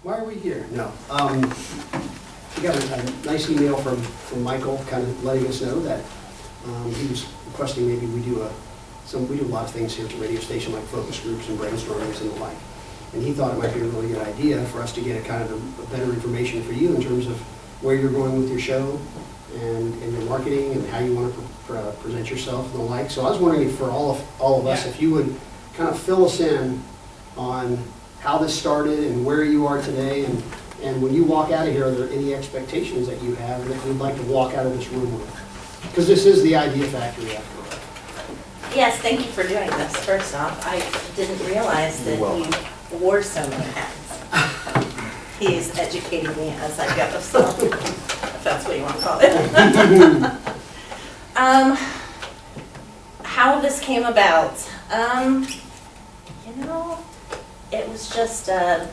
Why are we here? No. We got a nice email from Michael, kind of letting us know that he was requesting maybe we do we do a lot of things here at the radio station, like focus groups and brainstormings and the like. And he thought it might be a really good idea for us to get a kind of a better information for you in terms of where you're going with your show and your marketing and how you want to present yourself and the like. So I was wondering if for all of us, if you would kind of fill us in on how this started and where you are today, and when you walk out of here, are there any expectations that you have that you'd like to walk out of this room with? Because this is the Idea Factory after all. Yes, thank you for doing this. First off, I didn't realize that he wore so many hats. He's educating me as I go, so if that's what you want to call it. How this came about, you know, it was just a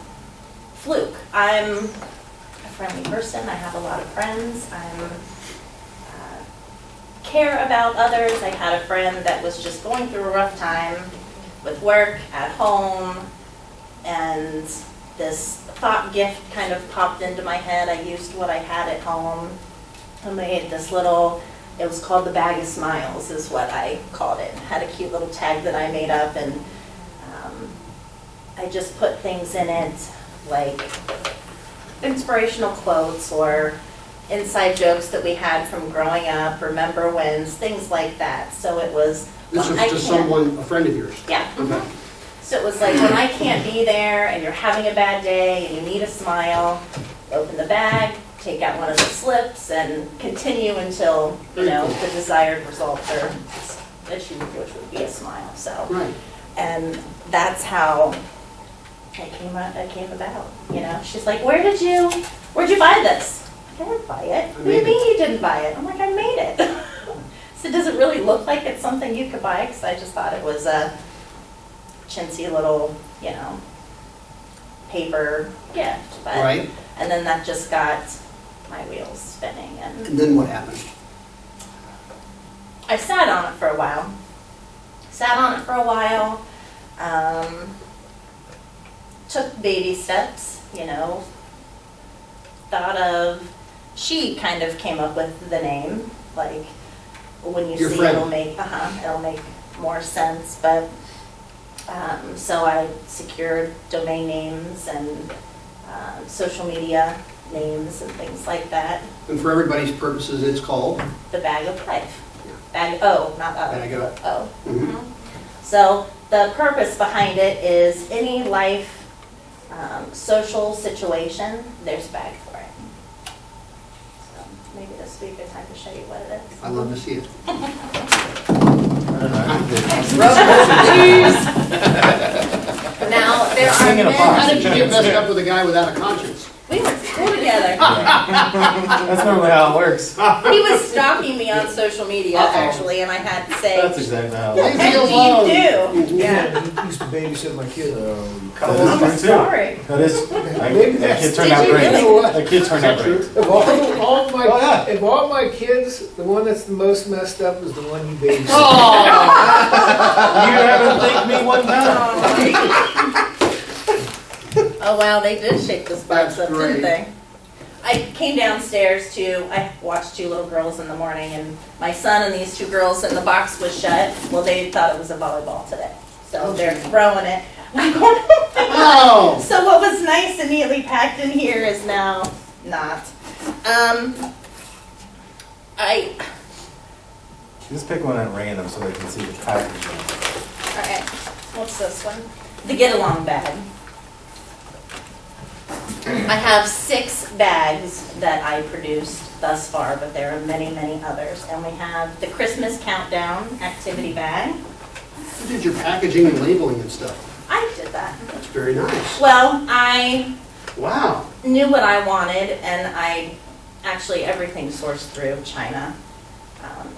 fluke. I'm a friendly person. I have a lot of friends. Care about others. I had a friend that was just going through a rough time with work, at home, and this thought gift kind of popped into my head. I used what I had at home. I made this little, it was called the Bag of Smiles is what I called it. It had a cute little tag that I made up, and I just put things in it like inspirational quotes or inside jokes that we had from growing up, remember wins, things like that. So it was... This was just someone, a friend of yours? Yeah. Okay. So it was like when I can't be there and you're having a bad day and you need a smile, open the bag, take out one of the slips, and continue until, you know, the desired result or achieved, which would be a smile. So, right. And that's how it came about. You know, she's like, where'd you buy this? I didn't buy it. What do you mean you didn't buy it? I'm like, I made it. So does it really look like it's something you could buy? Because I just thought it was a chintzy little, you know, paper gift. But, right. And then that just got my wheels spinning. And then what happened? I sat on it for a while. Took baby steps, you know. Thought of, she kind of came up with the name, like when you Your see friend. it'll make more sense. But so I secured domain names and social media names and things like that. And for everybody's purposes, it's called? The Bag of Life. Yeah. Bag of, not of. Bag of. O. Mm-hmm. So the purpose behind it is any life social situation, there's a bag for it. So maybe this would be a good time to show you what it is. I'd love to see it. Now, there are men. How did you get messed up with a guy without a conscience? We went to school together. That's normally how it works. He was stalking me on social media, actually, and I had to say, That's exactly how it what works. do you do? Yeah, he used to babysit my kid. I'm That is true sorry. too. That is, Maybe that kid Did turned out you great. really? That kid turned out great. Of all my, Oh, yeah. of all my kids, the one that's the most messed up is the one you babysit. You haven't thanked me one time. Oh, wow, they did shake this box That's up, didn't great. they? I came downstairs I watched two little girls in the morning, and my son and these two girls, and the box was shut. Well, they thought it was a volleyball today. So they're throwing it. I'm going, Oh! So what was nice and neatly packed in here is now not. Just pick one at random so they can see the package. All right, what's this one? The Get Along bag. I have 6 bags that I produced thus far, but there are many, many others. And we have the Christmas Countdown activity bag. You did your packaging and labeling and stuff. I did that. That's very nice. Well, I Wow. knew what I wanted, and everything sourced through China.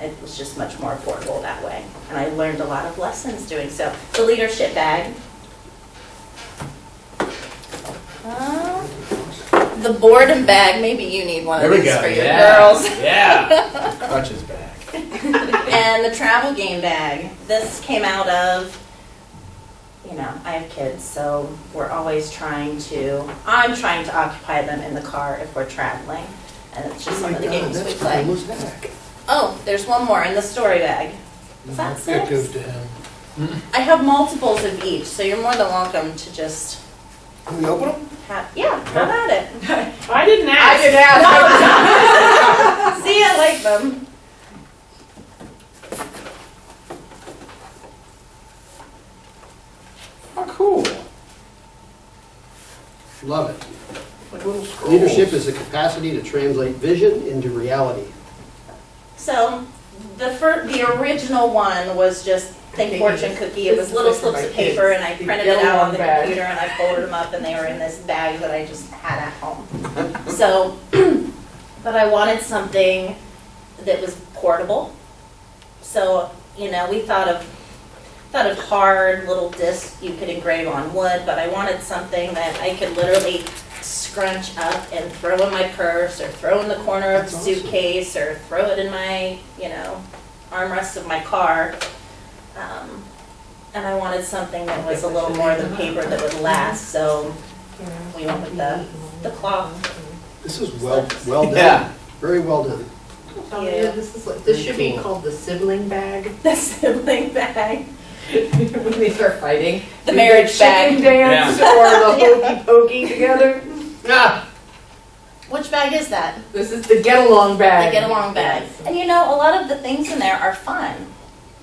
It was just much more affordable that way. And I learned a lot of lessons doing so. The leadership bag. The boredom bag, maybe you need one of these for your girls. Yeah. Crutches bag. And the travel game bag. This came out of, you know, I have kids, so I'm trying to occupy them in the car if we're traveling. And it's just some of the games we play. Oh, there's one more in the story bag. Is that That goes six? to him. I have multiples of each, so you're more than welcome to just Can we open them? have at it. I didn't ask. I did See, I like them. Oh, cool. Love it. Like little scrolls. Leadership is the capacity to translate vision into reality. So the original one was just think fortune cookie. It was little slips of paper, and I printed it out on the computer, and I folded them up, and they were in this bag that I just had at home. So, but I wanted something that was portable. So, you know, we thought of hard little discs you could engrave on wood, but I wanted something that I could literally scrunch up and throw in my purse, or throw in the corner of the That's awesome. suitcase, or throw it in my, you know, armrest of my car. And I wanted something that was a little more than paper that would last, so we went with the cloth. This is well done. Yeah. Very well done. Yeah. This should be called the sibling bag. The sibling bag. When they start fighting. The marriage bag. Chicken dance or the hokey pokey together. Yeah. Which bag is that? This is the get along The bag. get along bag. And you know, a lot of the things in there are fun,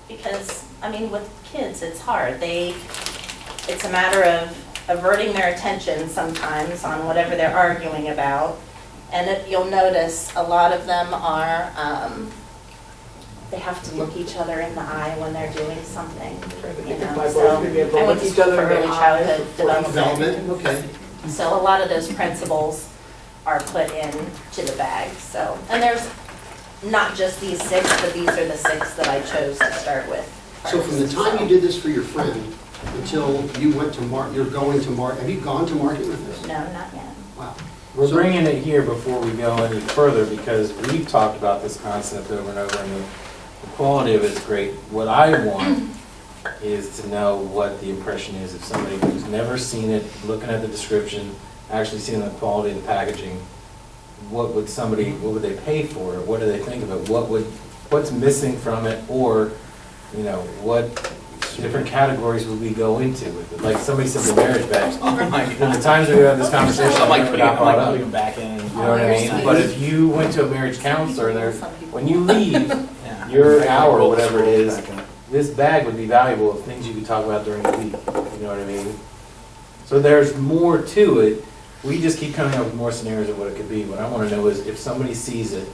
because, I mean, with kids, it's hard. It's a matter of averting their attention sometimes on whatever they're arguing about. And if you'll notice, a lot of them are, they have to look each other in the eye when they're doing something. You know, My boys so would be able to I went look to each school other for in the early eye childhood before development. Development, okay. So a lot of those principles are put into the bag. So, and there's not just these 6, but these are the 6 that I chose to start with. So from the time you did this for your friend until you went to you're going to market, have you gone to market with this? No, not yet. Wow. We're So- bringing it here before we go any further because we've talked about this concept over and over, and the quality of it is great. What I want is to know what the impression is of somebody who's never seen it, looking at the description, actually seeing the quality of the packaging. What would they pay for it? What do they think of it? What's missing from it? Or, you know, what different categories would we go into with it? Like somebody said, the marriage bags. Oh my And the God. times we had this conversation, I'm like I putting got brought up. them back in. You know what I mean? But if you went to a marriage counselor, when you leave, Yeah. your hour, Roll the whatever it scrolls is, back in. this bag would be valuable of things you could talk about during the week. You know what I mean? So there's more to it. We just keep coming up with more scenarios of what it could be. What I want to know is if somebody sees it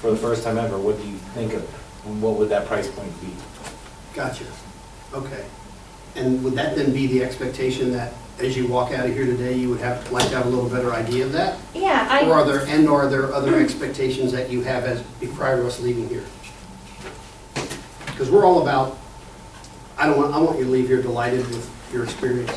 for the first time ever, what do you think of it? And what would that price point be? Gotcha. Okay. And would that then be the expectation that as you walk out of here today, you would like to have a little better idea of that? Yeah, Or are there other expectations that you have prior to us leaving here? Because we're all about, I want you to leave here delighted with your experience.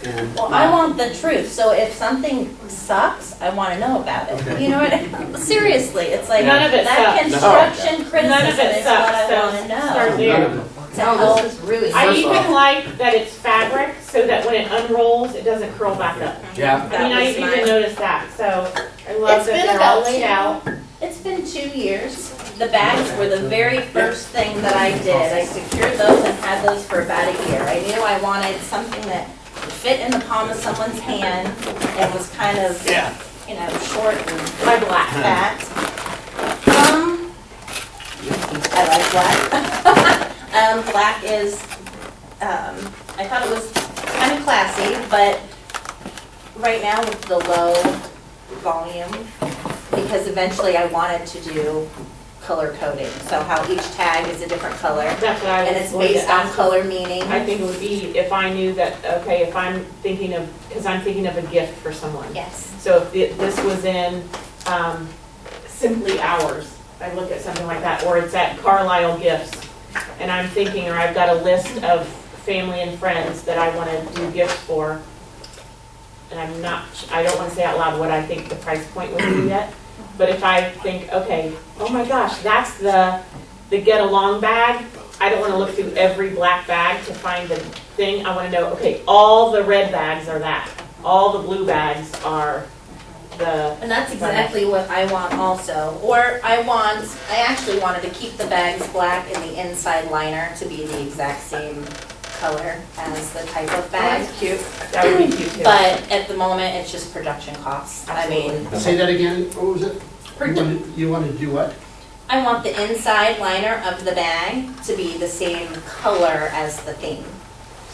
And well, I want the truth. So if something sucks, I want to know about it. Okay. You know what I mean? Seriously, it's like None of it that sucks. construction None of criticism it is what sucks, I so want to start know. there. None of it. To No, help. this is really. I First even off- like that it's fabric, so that when it unrolls, it doesn't curl back up. Yeah. I mean, I That was even my- noticed that, so I love It's that been they're all about laid out. It's been 2 years. The bags were the very first thing that I did. I secured those and had those for about a year. I knew I wanted something that would fit in the palm of someone's hand and was kind of, Yeah. you know, short and My black. fat. I like black. Black is, I thought it was kind of classy, but right now with the low volume, because eventually I wanted to do color coding, so how each tag is a different color, That's what I was. and it's going to based on ask. color meaning. I think it would be if I knew that, okay, if I'm thinking of, because I'm thinking of a gift for someone. Yes. So if this was in Simply Ours, I look at something like that, or it's at Carlisle Gifts, and I'm thinking, or I've got a list of family and friends that I want to do gifts for, and I don't want to say out loud what I think the price point would be yet, but if I think, okay, oh my gosh, that's the get along bag, I don't want to look through every black bag to find the thing, I wanna know, okay, all the red bags are that, all the blue bags are the. And that's exactly what I want also. Or I actually wanted to keep the bags black and the inside liner to be the exact same color as the type of bag. That's cute. That would be cute too. But at the moment, it's just production costs. I mean, Say that again, what was it? You wanted to do what? I want the inside liner of the bag to be the same color as the theme.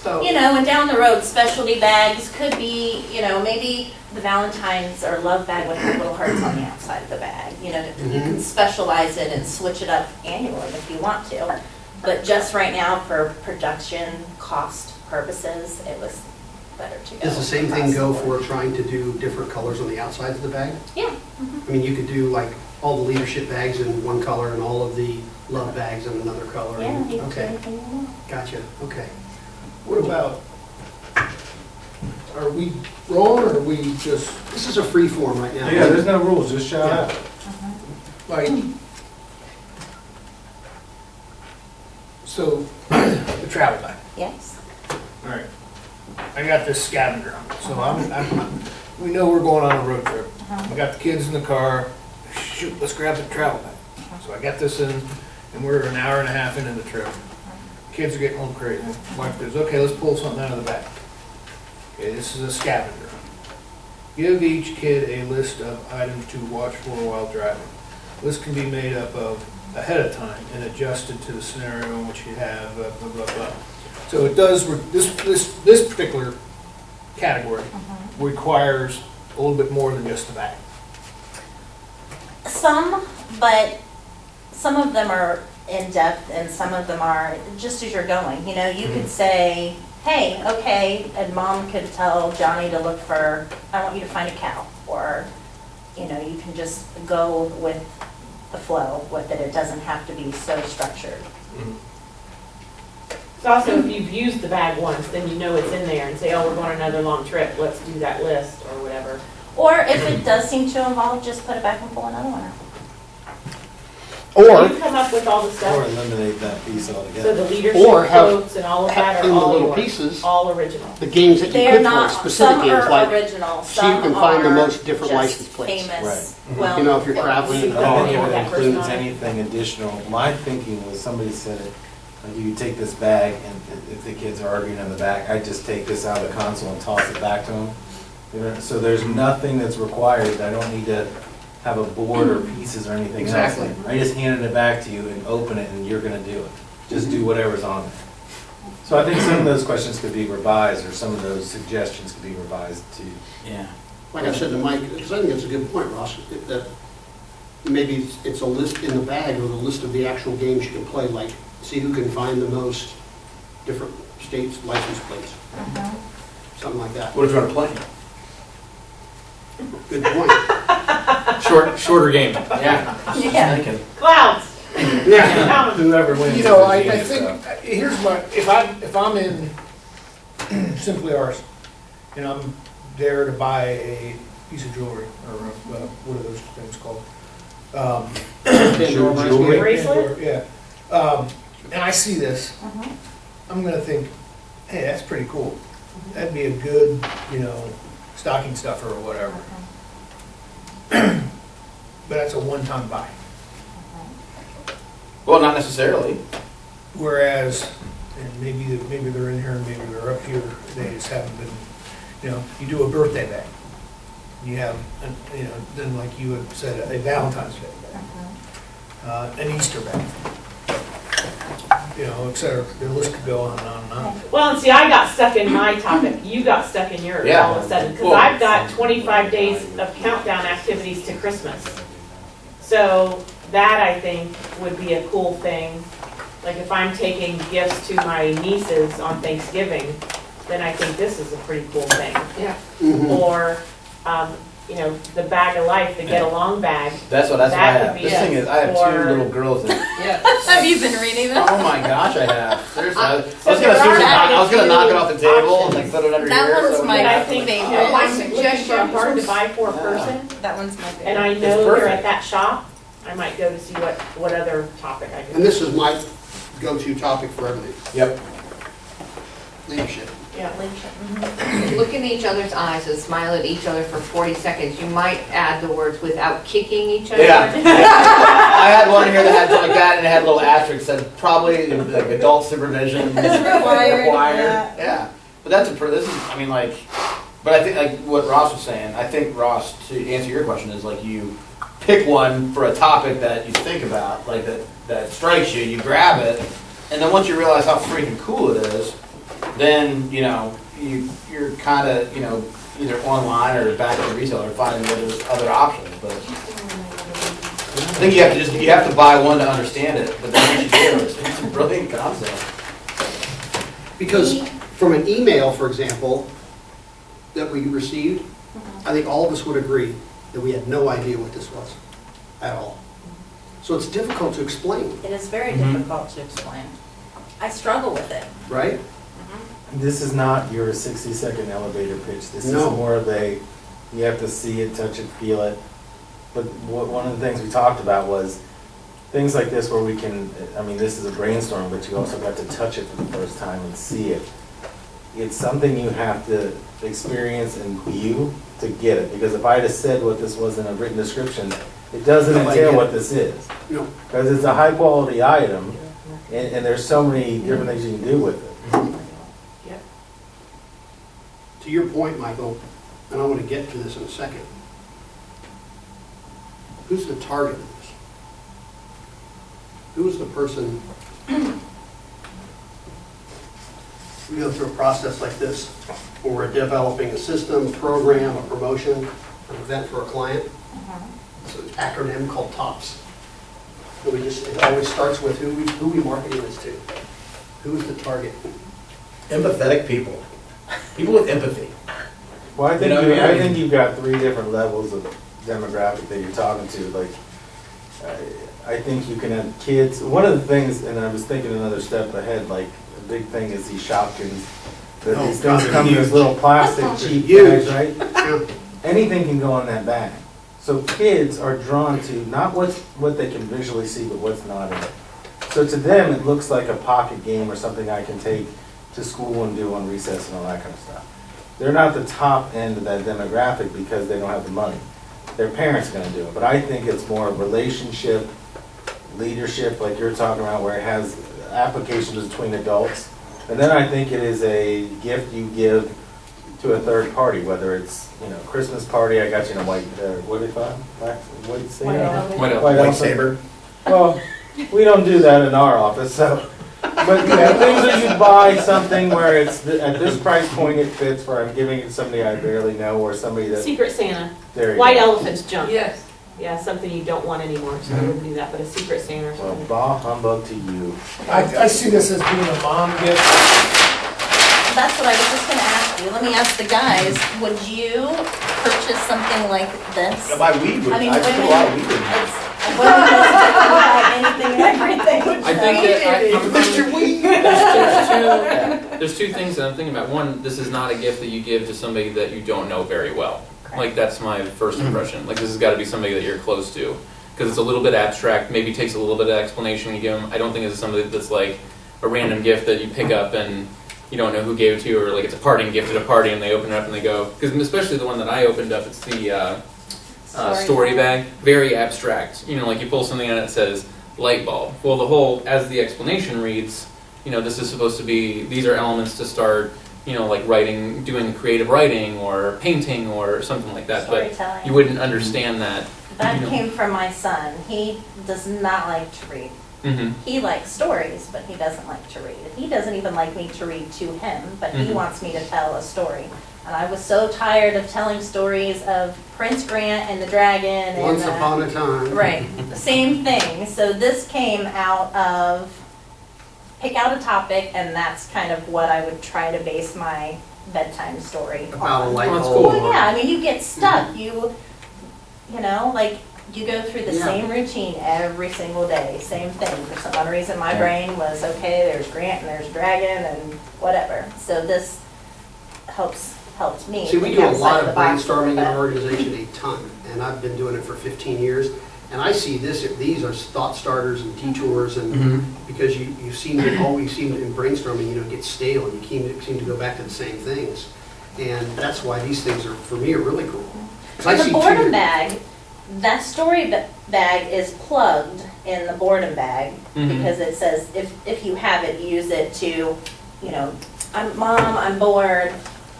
So, You know, and down the road, specialty bags could be, you know, maybe the Valentine's or love bag would have little hearts on the outside of the bag. You know, you can specialize it and switch it up annually if you want to. But just right now, for production cost purposes, it was better to go. Does the same thing across go the for board. trying to do different colors on the outsides of the bag? Yeah. I mean, you could do like all the leadership bags in one color and all of the love bags in another color. Yeah, you can do Okay, anything you want. gotcha, okay. What about, are we wrong or are we just, This is a free form right now. Yeah, there's no rules, just shout Yeah. out. like, so, the travel bag. Yes. All right. I got this scavenger on, so we know we're going on a road trip. I got the kids in the car, shoot, let's grab the travel bag. So I got this in, and we're an hour and a half into the trip. Kids are getting a little crazy. Wife goes, okay, let's pull something out of the bag. Okay, this is a scavenger. Give each kid a list of items to watch for while driving. List can be made up of ahead of time and adjusted to the scenario in which you have, blah, blah, blah. So it does, this particular category requires a little bit more than just the bag. Some, but some of them are in depth and some of them are just as you're going. You know, you could say, hey, okay, and mom could tell Johnny to look for, I want you to find a cow. Or, you know, you can just go with the flow with it. It doesn't have to be so structured. It's also, if you've used the bag once, then you know it's in there and say, oh, we're going on another long trip, let's do that list or whatever. Or if it does seem to involve, just put it back and pull another one out. So you come up with all the Or stuff, eliminate that piece so altogether. the leadership Or have- quotes and all of that in are the all little yours, pieces, all original. the games that you They are could not, play, specific some games are like, original, so you some can find the are most different just license plates. famous, Right. well. You know, if you're traveling. I don't think that it person includes on it. anything additional. My thinking was, somebody said it, like you take this bag and if the kids are arguing in the back, I just take this out of the console and toss it back to them. You know, so there's nothing that's required. I don't need to have a board or pieces or anything else. Exactly. I just handed it back to you and open it and you're gonna do it. Just do whatever's on there. So I think some of those questions could be revised, or some of those suggestions could be revised too. Yeah. Like I said to Mike, because I think it's a good point, Ross, that maybe it's a list in the bag or the list of the actual games you can play, like see who can find the most different states' license plates, something like that. What if you want to play? Good point. Shorter game. Yeah. Yeah. Thinking. Clouds. Yeah. Whoever wins. You know, is I genius, think, though. here's my, if I'm in Simply Ours, and I'm there to buy a piece of jewelry, or what are those things called? Jewelry? Bracelet? Yeah. And I see this, I'm gonna think, hey, that's pretty cool. That'd be a good, you know, stocking stuffer or whatever. But that's a one-time buy. Well, not necessarily. Whereas, and maybe they're in here and maybe they're up here, they just haven't been, you know, you do a birthday bag. You have, you know, then like you had said, a Valentine's Day bag, an Easter bag. You know, et cetera. The list could go on and on and on. Well, and see, I got stuck in my topic, you got stuck in yours Yeah. all of a sudden, because Well- I've got 25 days of countdown activities to Christmas. So that, I think, would be a cool thing. Like if I'm taking gifts to my nieces on Thanksgiving, then I think this is a pretty cool thing. Yeah. Mhm. Or, you know, the bag of life, the get along bag. That's what I That have. could be This thing is, I have for- two little girls. And, Have you been reading them? oh my gosh, I have. Seriously, I was So gonna there are seriously knock, I was gonna knock it two off the table and options. like put it under That here. one's so my But I yeah. think, favorite. if My I'm looking for a suggestion hard to is- buy for a Yeah. person, That one's my favorite. and I It's know they're perfect. at that shop, I might go to see what other topic I can. And this is my go-to topic for everything. Yep. Leadership. Yeah, leadership. Mhm. Look in each other's eyes and smile at each other for 40 seconds. You might add the words without kicking each other. Yeah. I had one here that had something like that, and it had a little asterisk that said probably like adult supervision is required, Yeah. But this is, I mean, like, but I think like what Ross was saying, I think Ross, to answer your question, is like you pick one for a topic that you think about, like that strikes you, you grab it, and then once you realize how freaking cool it is, then, you know, you're kind of, you know, either online or back at the retailer finding other options, but I think you have to buy one to understand it, but then once you do, it's a brilliant concept. Because from an email, for example, that we received, I think all of us would agree that we had no idea what this was at all. So it's difficult to explain, It is very difficult to explain. I struggle with it. right? This is not your 60-second elevator pitch. This is No. more of you have to see it, touch it, feel it. But one of the things we talked about was things like this where we can, I mean, this is a brainstorm, but you also got to touch it for the first time and see it. It's something you have to experience and view to get it. Because if I had said what this was in a written description, it doesn't Nobody entail get what it. this is. No. Because it's a high-quality item, and there's so many different things you can do with it. To your point, Michael, and I want to get to this in a second. Who's the target of this? Who is the person? We go through a process like this where we're developing a system, program, a promotion, an event for a client. It's an acronym called TOPS. And it always starts with who we marketing this to. Who's the target? Empathetic people. People with empathy. Well, I think, You know what I mean? I think you've got 3 different levels of demographic that you're talking to. Like, I think you can have kids. One of the things, and I was thinking another step ahead, like, a big thing is these Shopkins. That Oh, these God, things they're come in this huge. little plastic cheap Huge. bags, right? Anything can go in that bag. So kids are drawn to not what they can visually see, but what's not in it. So to them, it looks like a pocket game or something I can take to school and do on recess and all that kind of stuff. They're not the top end of that demographic because they don't have the money. Their parents are going to do it. But I think it's more relationship, leadership, like you're talking about, where it has applications between adults. And then I think it is a gift you give to a third party, whether it's, you know, Christmas party, I got you in a white, what do they call it? White saber? White saber. Well, we don't do that in our office, so. But, you know, things that you buy something where it's, at this price point it fits for, I'm giving it to somebody I barely know or somebody that, Secret Santa. there you White go. elephant's junk. Yes. Yeah, something you don't want anymore, so I wouldn't do that, but a Secret Santa or Well, something. bah humbug to you. I see this as being a mom gift. That's what I was just gonna ask you. Let me ask the guys, would you purchase something like this? I buy weed with I mean, I put a lot of weed in it. Women buy anything and everything. I think that Mr. Weed. there's two things that I'm thinking about. One, this is not a gift that you give to somebody that you don't know very well. Like, that's my first impression. Like, this has got to be somebody that you're close to. Because it's a little bit abstract, maybe takes a little bit of explanation you give them. I don't think this is somebody that's like a random gift that you pick up and you don't know who gave it to you, or like it's a parting gift at a party and they open it up and they go. Because especially the one that I opened up, it's the story bag. Very abstract. You know, like you pull something out and it says light bulb. Well, the whole, as the explanation reads, you know, this is supposed to be, these are elements to start, you know, like writing, doing creative writing or painting or something like that. But Storytelling. you wouldn't understand that. That you know. came from my son. He does not like to read. Mm-hmm. He likes stories, but he doesn't like to read. He doesn't even like me to read to him, but he Mhm. wants me to tell a story. And I was so tired of telling stories of Prince Grant and the dragon and Once upon a time. right, the same thing. So this came out of pick out a topic, and that's kind of what I would try to base my bedtime story About a on. light Oh, that's bulb. cool. Well, yeah, I mean, you get stuck. You know, like you go through the Yeah. same routine every single day, same thing. For some odd reason, my brain was okay. There's Grant and there's Dragon and whatever. So this helped me. See, we think do a outside lot the of box a brainstorming in little our bit. organization, a ton, and I've been doing it for 15 years. And I see these are thought starters and detours, and Mhm. because you seem to always seem to, in brainstorming, get stale, and you seem to go back to the same things. And that's why these things are, for me, are really cool. 'Cause I And see the two boredom different- bag, that story bag is plugged in the boredom bag Mhm. because it says if you have it, use it to, I'm bored,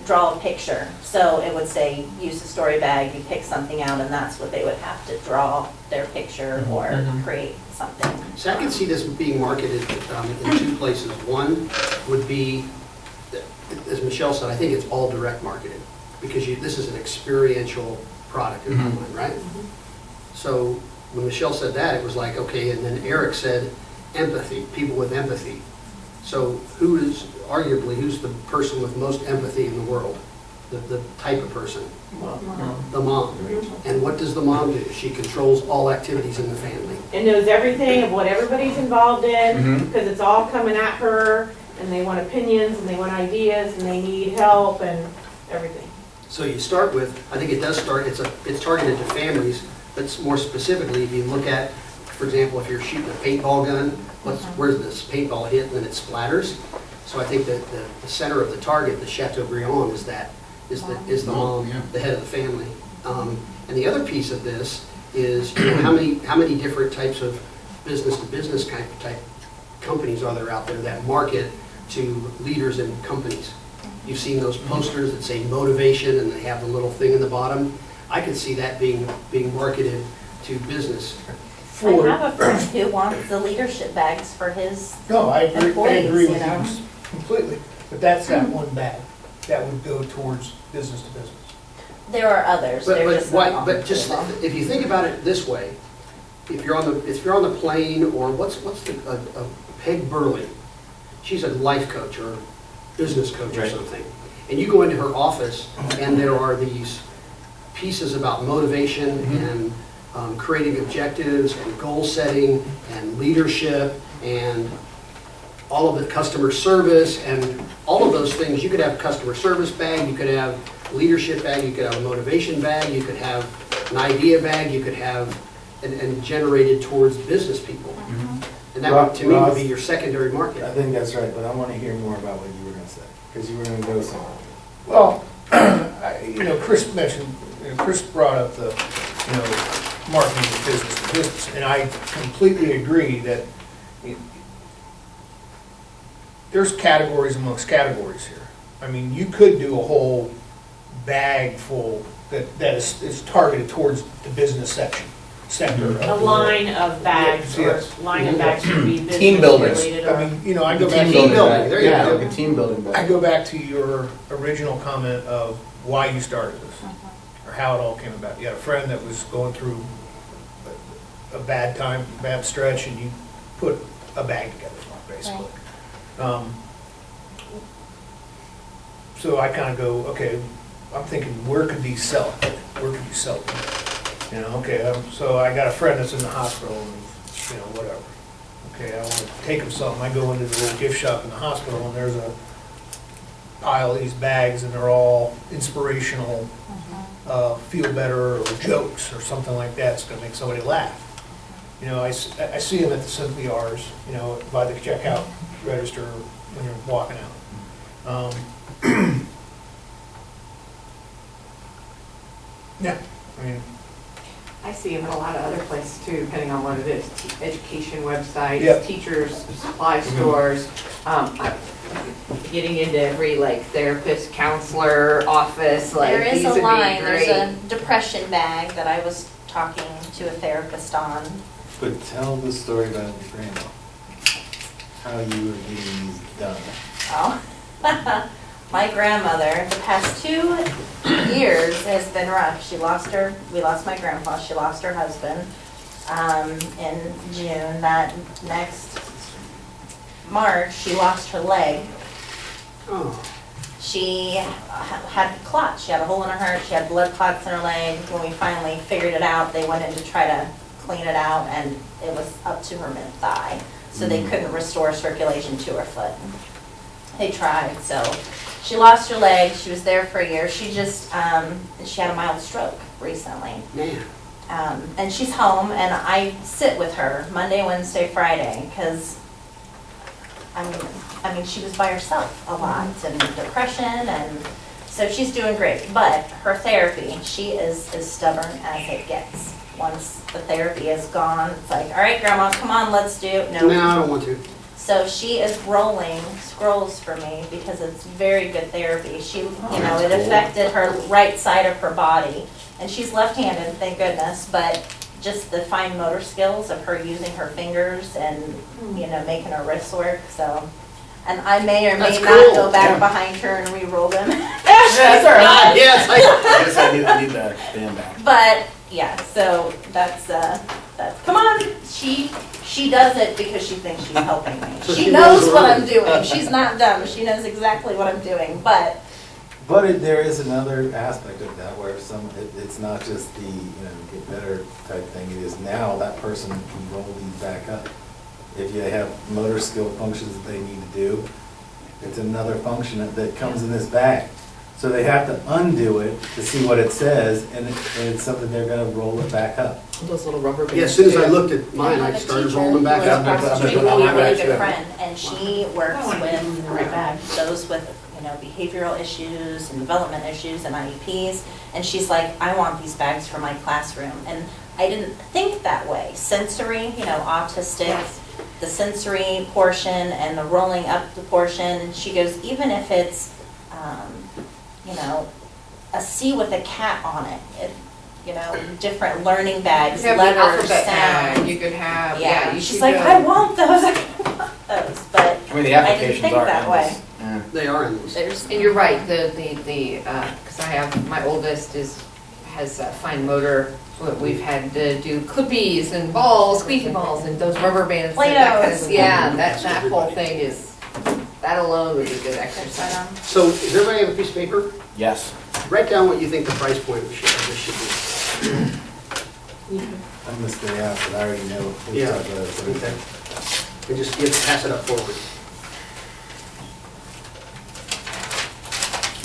draw a picture. So it would say, use the story bag, you pick something out, and that's what they would have to draw their picture or Mhm. create something. So I can see this being marketed in two places. One would be, as Michelle said, I think it's all direct marketed, because this is an experiential product in my Mhm. mind, right? So when Michelle said that, it was like, okay, and then Eric said empathy, people with empathy. So who's the person with most empathy in the world? The type of person? The mom. And what does the mom do? She controls all activities in the family. And knows everything of what everybody's involved in, Mhm. because it's all coming at her, and they want opinions, and they want ideas, and they need help, and everything. So you start with, I think it does start, it's targeted to families, but more specifically, if you look at, for example, if you're shooting a paintball gun, where's this paintball hit and then it splatters? So I think that the center of the target, the Chateaubriand, is the mom, Yeah. the head of the family. And the other piece of this is, how many different types of business-to-business type companies are there out there that market to leaders in companies? You've seen those posters that say motivation and they have the little thing in the bottom. I could see that being marketed to business. I have a friend who wants the leadership bags for his, No, I agree Employees, with you know. you completely, but that's that one bag that would go towards business to business. there are others, they're just not on But just, the table. if you think about it this way, if you're on the plane, or what's a Peg Burley, she's a life coach or business coach or Right. something, and you go into her office, and there are these pieces about motivation and creating objectives and goal setting and leadership and all of the customer service and all of those things. You could have customer service bag, you could have leadership bag, you could have a motivation bag, you could have an idea bag, you could have, and generated towards business people. And that would, to me, would be your secondary I market. think that's right, but I want to hear more about what you were going to say, because you were going to go somewhere. Well, Chris mentioned, Chris brought up the, marketing of business to business, and I completely agree that there's categories amongst categories here. I mean, you could do a whole bag full that is targeted towards the business sector. of the A line of bags, or Yes. line of bags could be Team business building. related, I or. mean, I go back. Team building, there you Yeah, go. like a team building I bag. go back to your original comment of why you started this, or how it all came about. You had a friend that was going through a bad time, bad stretch, and you put a bag together for him, basically. So I kind of go, okay, I'm thinking, where could these sell? Where could you sell them? Okay, so I got a friend that's in the hospital, and, whatever. Okay, I want to take him something. I go into the little gift shop in the hospital, and there's a pile of these bags, and they're all inspirational, feel better, or jokes, or something like that. It's going to make somebody laugh. I see them at the Simply R's, by the checkout register when you're walking out. Yeah, I mean, I see them in a lot of other places too, depending on what it is, education websites, Yep. teachers' supply stores, getting into every therapist, counselor, office, There is these a would be line, there's great. a depression bag that I was talking to a therapist on. But tell the story about your grandma, how you were getting these done. Oh. My grandmother, the past 2 years has been rough. We lost my grandpa, she lost her husband in June. That next March, she lost her leg. Oh, She had clots, she had a hole in her heart, she had blood clots in her leg. When we finally figured it out, they went in to try to clean it out, and it was up to her mid-thigh. So they couldn't restore circulation to her foot. They tried, so she lost her leg, she was there for a year. She just, she had a mild stroke recently. man. And she's home, and I sit with her Monday, Wednesday, Friday, because, I mean, she was by herself a lot, and depression, and so she's doing great. But her therapy, she is as stubborn as it gets. Once the therapy is gone, it's like, all right, Grandma, come on, let's do, No, I don't want to. so she is rolling scrolls for me because it's very good therapy. She, you know, it affected her right side of her body. And she's left-handed, thank goodness, but just the fine motor skills of her using her fingers and, you know, making her wrists work, so. And I may or may That's not cool, go back yeah. behind her and re-roll them. That's all right. Yes, I guess I need that band back. But, yeah, so that's, come on, she does it because she thinks she's helping me. So She she knows rolls what around. I'm doing, she's not dumb, she knows exactly what I'm doing, but, There is another aspect of that where it's not just the, you know, get better type thing. It is now that person can roll these back up. If you have motor skill functions that they need to do, it's another function that comes in this bag. So they have to undo it to see what it says, and it's something they're gonna roll it back up. Those little rubber bands. Yeah, as soon as I too. looked at mine, I started rolling them back Who up. lives across the I'm street, gonna put really, on my really back, good too. friend, and she works with those with, you know, behavioral issues and development issues and IEPs, and she's like, I want these bags for my classroom, and I didn't think that way. Sensory, you know, autistic, Yes. the sensory portion and the rolling up the portion, and she goes, even if it's, you know, a C with a cat on it, you know, different learning bags, You could have the letters, alphabet bag, sounds. you could have, Yeah, you she's should, like, I want those, I want those, but I mean, the I didn't applications think are that way. endless. Yeah. They are endless. There's, And you're right, because I have, my oldest has fine motor, so we've had to do clippies and balls, squeaky balls, and those rubber bands. and that kind of- Play-Dohs. Yeah, that whole thing is, that alone would be good exercise. So, does everybody have a piece of paper? Yes. Write down what you think the price point of this should be. I'm gonna stay out, but I already know. we've Yeah. talked about it, so- Okay. And just pass it up forward.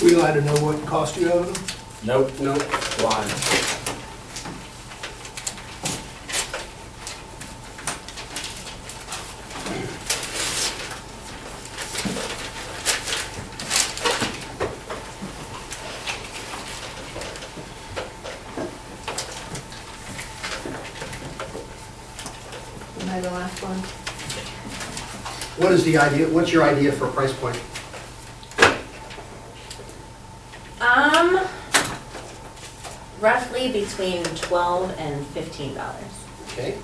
We allowed to know what cost you have them? Nope. Nope. Blind. Am I the last one? What is the idea, what's your idea for a price point? roughly between $12 and $15. Okay.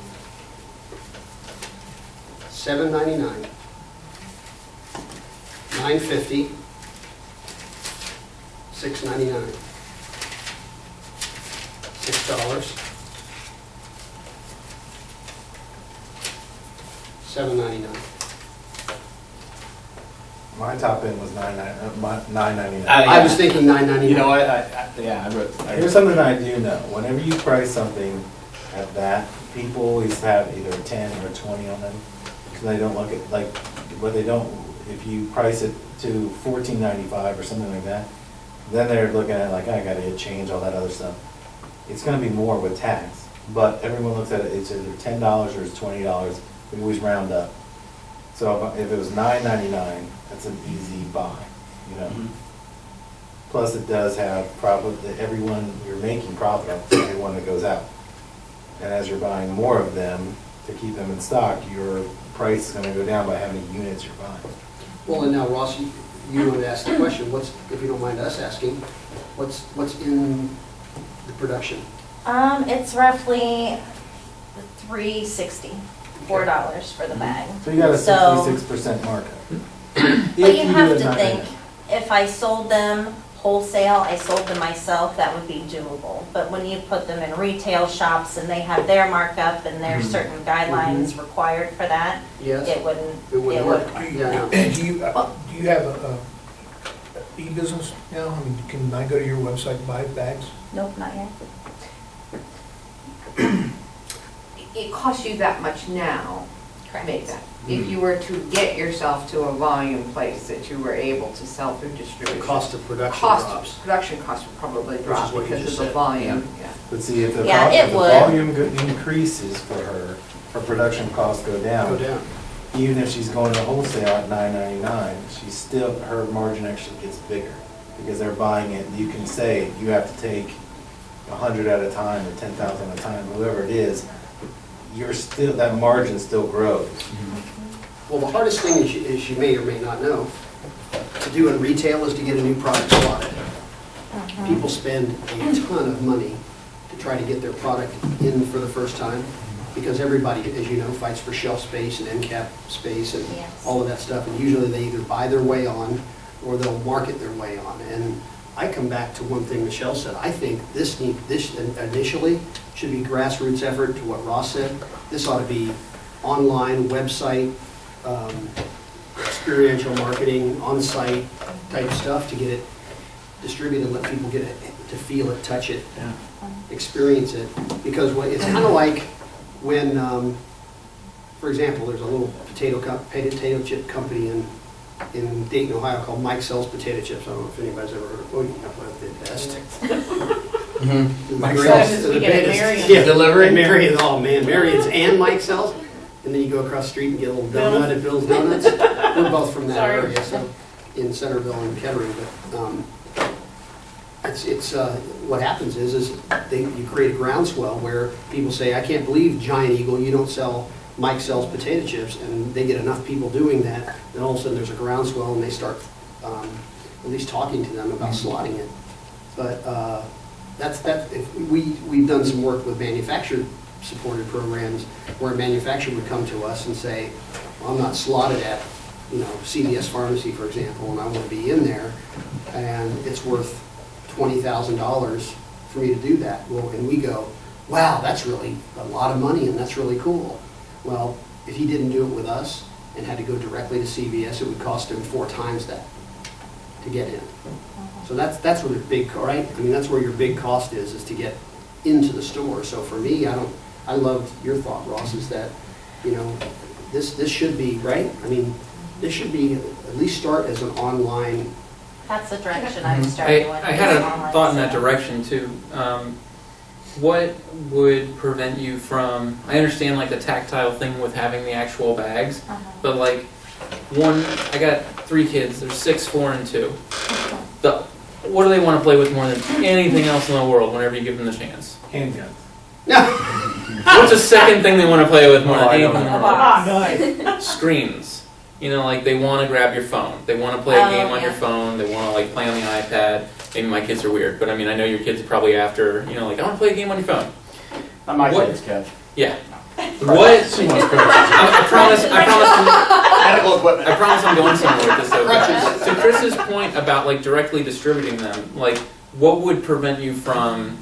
$7.99. $9.50. $6.99. $6. $7.99. My top end was $9.99. I was thinking $9.99. You know what, yeah, I wrote. Here's something I do know, whenever you price something at that, people always have either a 10 or 20 on them. So they don't look at, like, what they don't, if you price it to $14.95 or something like that, then they're looking at like, I gotta change all that other stuff. It's gonna be more with tax, but everyone looks at it, it's either $10 or it's $20, we always round up. So if it was $9.99, that's an easy buy, you know? Mhm. Plus, it does have profit, that everyone, you're making profit off every one that goes out. And as you're buying more of them to keep them in stock, your price is gonna go down by how many units you're buying. Well, and now Ross, you wanted to ask the question, what's, if you don't mind us asking, what's in the production? It's roughly $3.60, $4 for the bag. So you got a So- 66% markup. But you have to think, if I sold them wholesale, I sold them myself, that would be doable. But when you put them in retail shops and they have their markup and there's certain guidelines required for that, Yes? it wouldn't, It wouldn't work. Yeah, no. And do you have a e-business now? I mean, can I go to your website and buy bags? Nope, not yet. It costs you that much now to Correct. make that. If you were to get yourself to a volume place that you were able to sell through The distribution. cost of production Cost, drops. production costs would probably is drop what you because just of the said. volume, yeah. But see, if the, Yeah, it if the would. volume increases for her production costs go down. Go down. Even if she's going to wholesale at $9.99, she's still, her margin actually gets bigger because they're buying it. You can say you have to take 100 at a time or 10,000 at a time, whoever it is. You're still, that margin still grows. Well, the hardest thing, as you may or may not know, to do in retail is to get a new product slotted. People spend a ton of money to try to get their product in for the first time, because everybody, as you know, fights for shelf space and end cap space and Yes. all of that stuff. And usually they either buy their way on or they'll market their way on. And I come back to one thing Michelle said. I think this initially should be grassroots effort, to what Ross said. This ought to be online, website, experiential marketing, on-site type stuff to get it distributed, let people get it, to feel it, touch it, experience it. Because it's kind of like when, for example, there's a little potato chip company in Dayton, Ohio called Mike Sells Potato Chips. I don't know if anybody's ever heard of it. Oh, you know, the best. Mike Sells. We get it, Marion. Yeah, delivery. Marion, oh man, Marion's and Mike Sells. And then you go across the street and get a little donut at Bill's Donuts. We're both from that Sorry. area, so in Centerville and Kettering. But what happens is you create a groundswell where people say, I can't believe, Giant Eagle, you don't sell Mike Sells Potato Chips, and they get enough people doing that, then all of a sudden there's a groundswell and they start at least talking to them about slotting it. But we've done some work with manufacturer-supported programs where a manufacturer would come to us and say, well, I'm not slotted at, CVS Pharmacy, for example, and I want to be in there, and it's worth $20,000 for me to do that. Well, and we go, wow, that's really a lot of money, and that's really cool. Well, if he didn't do it with us and had to go directly to CVS, it would cost him 4 times that to get in. So that's where the big, right? I mean, that's where your big cost is to get into the store. So for me, I loved your thought, Ross, is that, this should be, right? I mean, this should be, at least start as an online. That's the direction I'm starting with. I had a thought in that direction too. What would prevent you from, I understand like the tactile thing with having the actual bags, but like I got 3 kids, they're 6, 4, and 2. What do they want to play with more than anything else in the world whenever you give them the chance? Handguns. What's the second thing they want to play with more than I anything don't in the know. world? Screens. Like they want to grab your phone. They want to play a game on your yeah. phone. They want to like play on the iPad. Maybe my kids are weird, but I mean, I know your kids are probably after, like, I want to play a game on your phone. Not my What? kids, Kev. Yeah. What? She wants crutches. I promise Medical equipment. I'm going somewhere with this though. Guys. To Chris's point about like directly distributing them, like what would prevent you from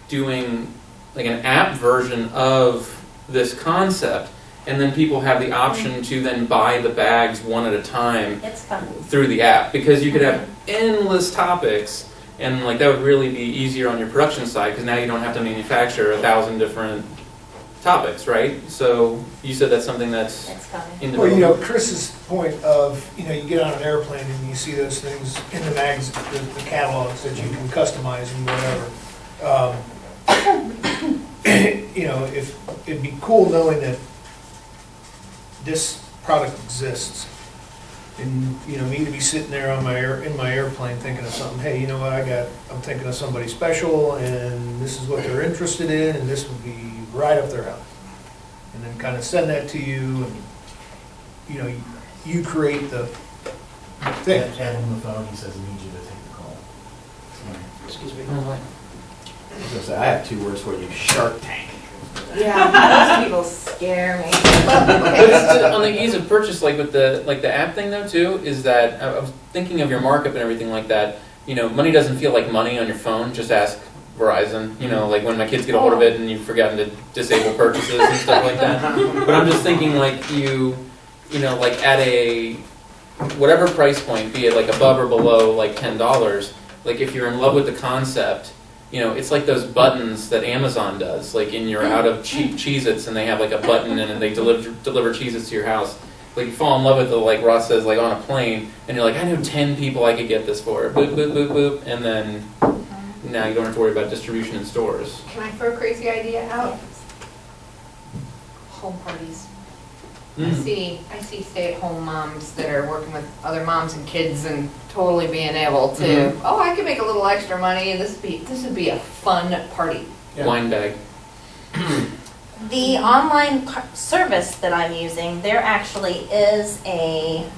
doing like an app version of this concept, and then people have the option to then buy the bags one at a time It's fun. through the app, because you could have endless topics, and like that would really be easier on your production side, because now you don't have to manufacture 1,000 different topics, right? So you said that's something that's It's coming. in Well, development. Chris's point of, you get on an airplane and you see those things in the mags, the catalogs that you can customize and whatever. If it'd be cool knowing that this product exists, and me to be sitting there on in my airplane thinking of something. Hey, you know what? I'm thinking of somebody special, and this is what they're interested in, and this would be right up their alley. And then kind of send that to you, and you create the thing. Had him on the phone, he says, I need you to take the call. Excuse me. I was gonna say, I have 2 words for you: Shark Tank. Yeah, those people scare me. But on the ease of purchase, like with the app thing though too, is that I was thinking of your markup and everything like that. Money doesn't feel like money on your phone. Just ask Verizon. Like when my kids get a hold of it and you've forgotten to disable purchases and stuff like that. But I'm just thinking like like at a whatever price point, be it like above or below like $10. Like if you're in love with the concept. It's like those buttons that Amazon does, like in your out of cheap Cheez-Its, and they have like a button and they deliver Cheez-Its to your house. Like you fall in love with it, like Ross says, like on a plane, and you're like, I know 10 people I could get this for. Boop, boop, boop, boop, and then now you don't have to worry about distribution in stores. Can I throw a crazy idea out? Home parties. I see stay-at-home moms that are working with other moms and kids and totally being able to, oh, I could make a little extra money and this would be a fun party. Yeah. Wine bag. The online service that I'm using, there actually is a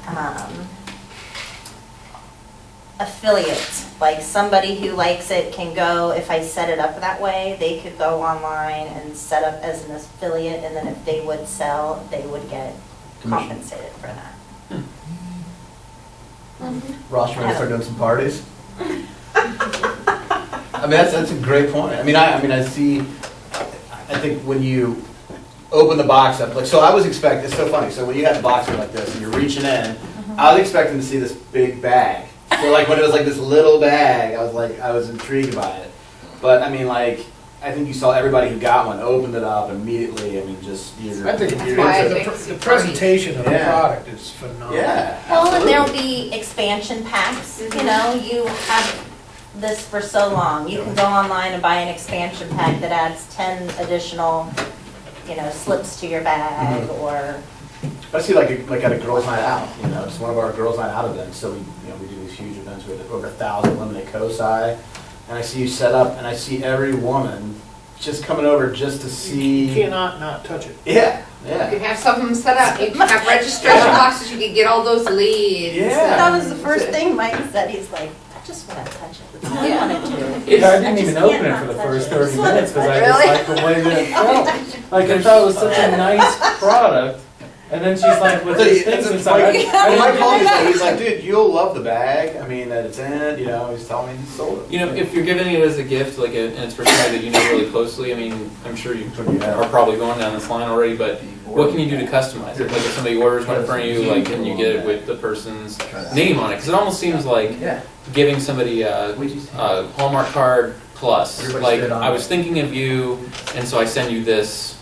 affiliate. Like somebody who likes it can go, if I set it up that way, they could go online and set up as an affiliate, and then if they would sell, they would get compensated for that. Ross, you want to start doing some parties? I mean, that's a great point. I mean, I see, I think when you open the box up, like, so I was expecting, it's so funny, so when you had the box like this and you're reaching in, I was expecting to see this big bag. So like when it was like this little bag, I was intrigued by it. But I mean, like, I think you saw everybody who got one opened it up immediately. I mean, just I think That's why I the think the presentation of the Yeah. product is phenomenal. Yeah. Well, and absolutely. there'll be expansion packs, you know, you have this for so long. You can go online and buy an expansion pack that adds 10 additional, you know, slips to your bag or, I see like at a girls' night out, you know, it's one of our girls' night out events. So we do these huge events with over 1,000 women at COSI, and I see you set up, and I see every woman just coming over just to see. You cannot not touch it. Yeah, You yeah. could have something set up, you could have registration boxes, you could get all those leads. Yeah. that was the first thing Mike said, he's like, I just want to touch it. That's all I want to do. Yeah, I didn't just even can't open it not for the touch first it. 30 Just wanna minutes because I touch just it. like the way that it felt. Like I thought it was such a nice product, and then she's like, with these things inside. I didn't Mike called me, even- he's like, dude, you'll love the bag. I mean, that it's in, you know, he's telling me he sold it. You know, if you're giving it as a gift, like, and it's for somebody that you know really closely, I mean, I'm sure you are probably going down this line already, but what can you do to customize it? Like, if somebody orders one in front of you, like, can you get it with the person's name on it? Because it almost seems like Yeah. giving somebody a Hallmark card plus. Everybody Like, stood on I it. was thinking of you, and so I send you this.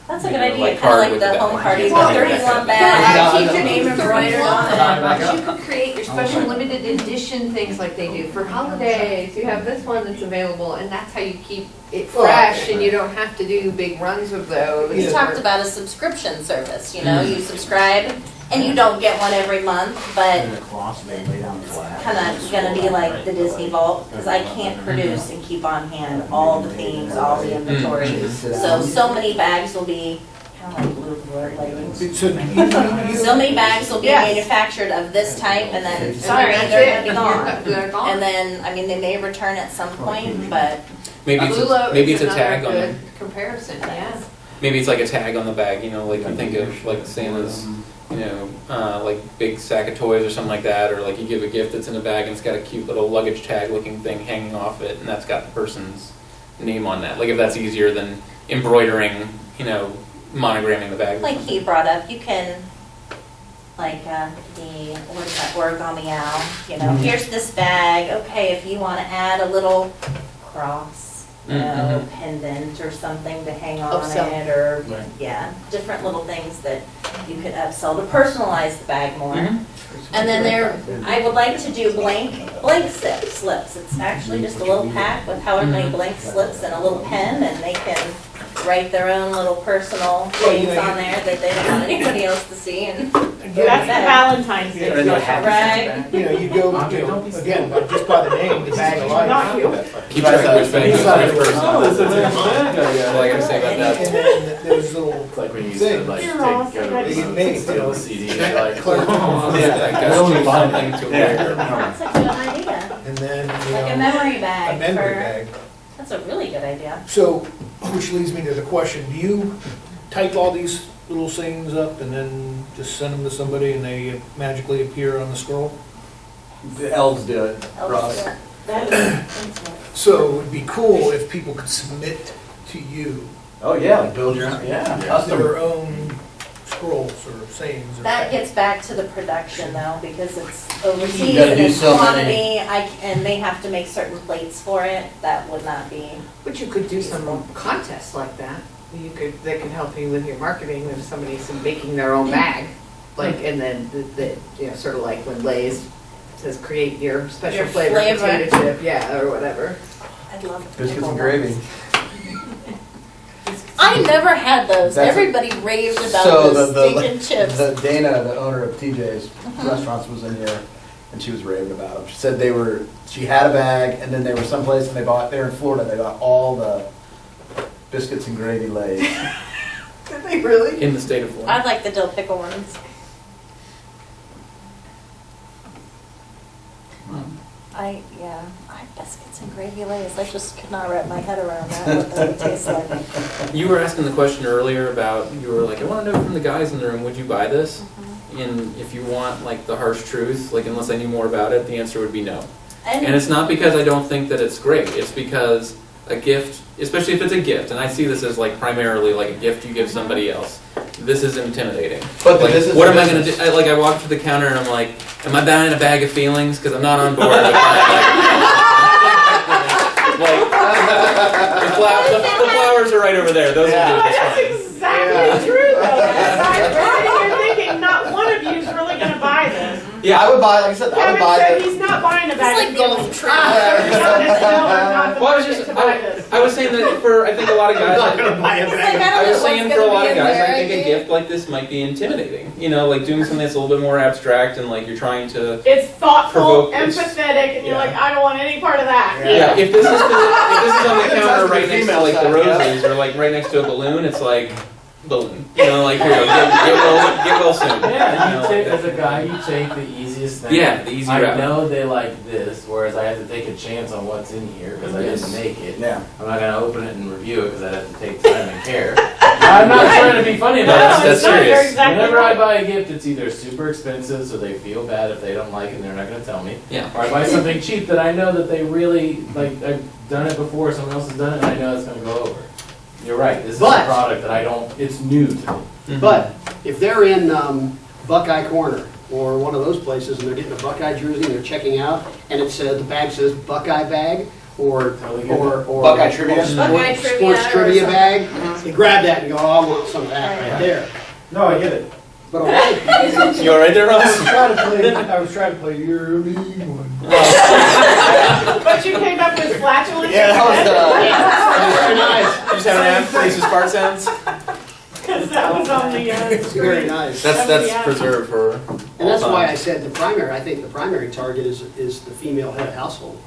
That's a good You know, idea, like kind card of like with the the home bag. party, Well, the 31 Yeah, bag, actually, your name embroidered on it. You could create your special limited edition things like they do for holidays. You have this one that's available, and that's how you keep it fresh, and you don't have to do big runs of those. We talked about a subscription service, you know, you subscribe, and you don't get one every month, but it's kind of gonna be like the Disney Vault, because I can't produce and keep on hand all the themes, all the inventory. So many bags will be, kind of like blue blur leggings. So So many bags will be Yes. manufactured of this type, and then, And sorry, that's they're it. gonna be gone. They're gone. And then, I mean, they may return at some point, but Maybe it's Lula a, maybe is it's a tag another on good comparison, yeah. maybe it's like a tag on the bag, you know, like you think of like Santa's, you know, like big sack of toys or something like that, or like you give a gift that's in a bag and it's got a cute little luggage tag looking thing hanging off it, and that's got the person's name on that. Like if that's easier than embroidering, you know, monogramming the bag. like he brought up, you can, like, what is that, origami owl, you know, here's this bag, okay, if you wanna add a little cross, you know, pendant or something to hang on Upsell. it, or, Right. yeah, different little things that you could upsell to personalize the bag more. Mhm. And then I would like to do blank slips. It's actually just a little pack with however many blank slips and a little pen, and they can write their own little personal things on there that they don't want anybody else to see. And That's the Valentine's Day. Yeah, special. right, you know, you go, again, just by the name, the bag of life. Not you. Keep track of which bag is which person. Oh, it's a nice bag, That's all I gotta say about that. And then there's little It's like when you used to things. like You're all take, go so to good. the steal the CD, you're like, Clerk. That guy's something to wear. that's a good idea. And then, Like a memory bag. a memory for- bag. That's a really good idea. So, which leads me to the question, do you type all these little sayings up and then just send them to somebody and they magically appear on the scroll? The elves do it, Ross. That is, So it would be cool if people could submit to you Oh, yeah, like build your own, yeah, custom. their own scrolls or sayings. Or That gets back to the production though, because it's You overseas gotta and do it's so quantity, and they have to make certain plates for it, that would not be. But you could do some contests like that. They could help you with your marketing if somebody's making their own bag. Like, and then you know, sort of like when Lay's says create your special Your flavor flavor. potato chip, yeah, or whatever. I'd love a Biscuits pickle and one. gravy. I never had those. That's a- Everybody raved about So those the steak and chips. the Dana, the owner of TJ's Restaurants, was in here, and she was raving about them. She said she had a bag, and then they were someplace, and they're in Florida, they bought all the biscuits and gravy lays. Did they really? In the state of Florida. I like the dill pickle ones. I biscuits and gravy lays. I just could not wrap my head around that, what that would taste like. You were asking the question earlier about, you were like, I want to know from the guys in the room, would you buy this? And if you want like the harsh truth, like unless I knew more about it, the answer would be no. And it's not because I don't think that it's great. It's because a gift, especially if it's a gift, and I see this as like primarily like a gift you give somebody else, this is intimidating. But Like, this is what a am I going to business. do? Like I walk to the counter and I'm like, am I buying a bag of feelings? Because I'm not on board. Like, the flowers are right over there. Those Yeah. will do That's just fine. exactly true though. You're thinking not one of you is really gonna buy this. Yeah, I would buy, like I said, I would Kevin buy said the. he's not buying a bag It's of like golf feelings. trip. Well, I was just, I was saying that for, I think a lot of guys, buy a It's like, I I don't was know saying what's for a gonna lot be of in guys, there. I think a gift like this might be intimidating. You know, like doing something that's a little bit more abstract and like you're trying to. It's thoughtful, Provoke this. empathetic, and you're Yeah. like, I don't want any part of that. Yeah, if this is on the It has counter to be right next to female like the side, yeah. roses or like right next to a balloon, it's like balloon. You know, like here, get well soon. Yeah, You know, you take, like as a guy, you take the easiest thing. Yeah, the easy I route. know they like this, whereas I had to take a chance on what's in here because I didn't make it. Yeah. I'm not gonna open it and review it because I'd have to take time and care. I'm not trying to be funny No, about it. That's it's not. serious. You're exactly Whenever I right. buy a gift, it's either super expensive, so they feel bad if they don't like it and they're not gonna tell me. Yeah. Or I buy something cheap that I know that they really, like, I've done it before, someone else has done it, and I know it's gonna go over. You're right, this is a But- product that I don't, it's new to me. Mhm. But if they're in Buckeye Corner or one of those places and they're getting a Buckeye jersey and they're checking out and it says, the bag says Buckeye bag or Buckeye trivia. Buckeye sports trivia or trivia something. bag, you grab that and go, oh, I want some of that right there. No, I get it. But a lot You all right there, Ross? I was trying to play your lead one. But you came up with flatulence. Yeah, that was very nice. You just have an app that uses fart sounds? Because that was on the It's very screen. nice. That's Yeah. preserved for. And that's all why I times. said I think the primary target is the female head of household.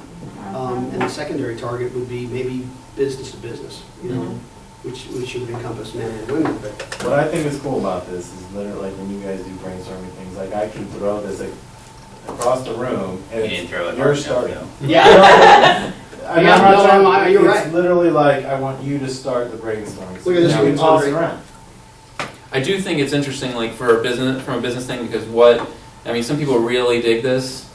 And the secondary target would be maybe business to business, you know, which would encompass men and women, but What I think is cool about this is literally like when you guys do brainstorming things, like I can throw this like across the room and You didn't throw it you're hard starting. enough, yeah. I'm Yeah, not no, trying- you're it's right. literally like, I want you to start the brainstorming. Look at this You one, can toss it Andre. around. I do think it's interesting, like for a business, from a business thing, because what, I mean, some people really dig this,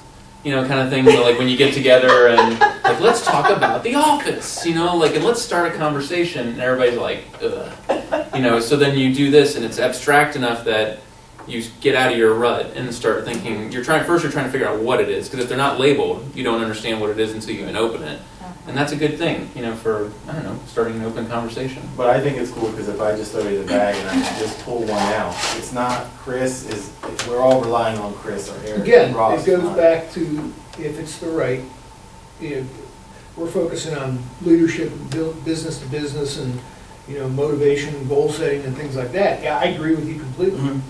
you know, kind of thing, so like when you get together and like, let's talk about the office, you know, like, and let's start a conversation, and everybody's like, ugh, you know, so then you do this, and it's abstract enough that you get out of your rut and start thinking, you're trying to figure out what it is, because if they're not labeled, you don't understand what it is until you even open it, and that's a good thing, you know, for, I don't know, starting an open conversation. But I think it's cool because if I just throw you the bag and I can just pull one out, it's not, Chris is, we're all relying on Chris or Eric. Again, and Ross, it goes not- back to if it's the right, you know, we're focusing on leadership, business to business and, you know, motivation, goal setting and things like that. Yeah, I agree with you completely. Mhm.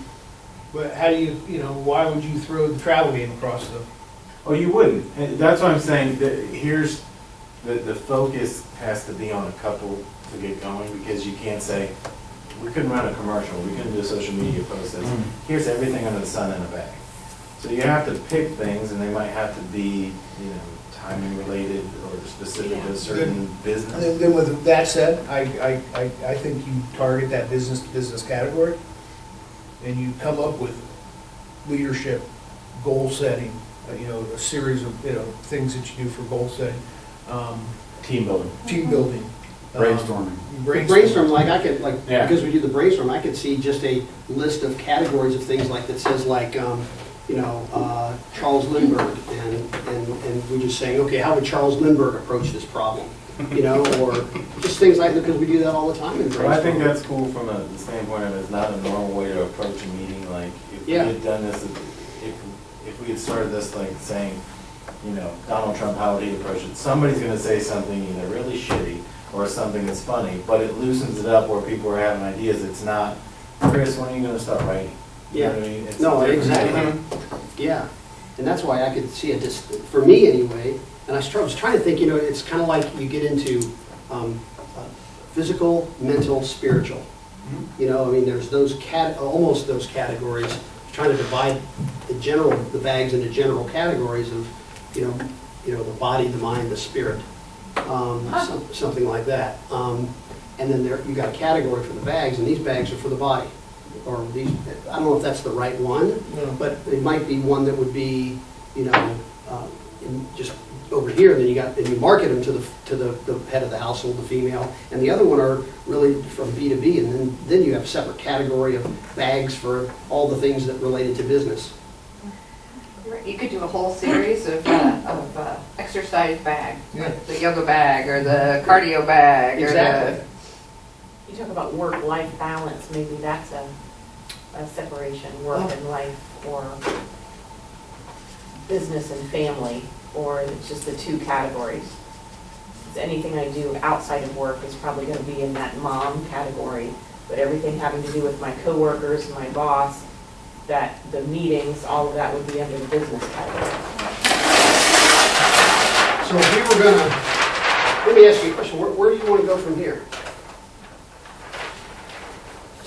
But how do you know, why would you throw the travel game across the? Oh, you wouldn't. And that's what I'm saying, that here's, the focus has to be on a couple to get going, because you can't say, we couldn't run a commercial, we couldn't do a social media post that's, here's everything under the sun in a bag. So you have to pick things, and they might have to be, you know, timing related or specific to a certain business. Then with that said, I think you target that business to business category and you come up with leadership, goal setting, you know, a series of, you know, things that you do for goal setting. Team building. Team building. Brainstorming. brainstorm, like I could, like, Yeah. because we do the brainstorm, I could see just a list of categories of things like, that says like, you know, Charles Lindbergh, and we're just saying, okay, how would Charles Lindbergh approach this problem? You know, or just things like that, because we do that all the time in Well, I think brainstorming. that's cool from the standpoint of it's not a normal way to approach a meeting, like, if we Yeah. had done this, if we had started this like saying, Donald Trump, how would he approach it? Somebody's gonna say something either really shitty or something that's funny, but it loosens it up where people are having ideas. It's not, Chris, when are you gonna start writing? You know what I mean? It's No, different. exactly. Yeah, and that's why I could see it, just, for me anyway, and I was trying to think, it's kind of like you get into physical, mental, spiritual. There's those almost those categories, trying to divide the bags into general categories of, the body, the mind, the spirit, something like that. And then you got a category for the bags, and these bags are for the body. Or these, I don't know if that's the right one, but it might be one that would be, just over here, and you market them to the head of the household, the female, and the other one are really from B to B, and then you have a separate category of bags for all the things that related to business. You could do a whole series of exercise bag, Yeah. the yoga bag or the cardio bag. Exactly. You talk about work-life balance, maybe that's a separation, work and life, or business and family, or it's just the two categories. It's anything I do outside of work is probably gonna be in that mom category, but everything having to do with my coworkers, my boss, that the meetings, all of that would be under the business category. So if we were gonna, let me ask you a question, where do you want to go from here?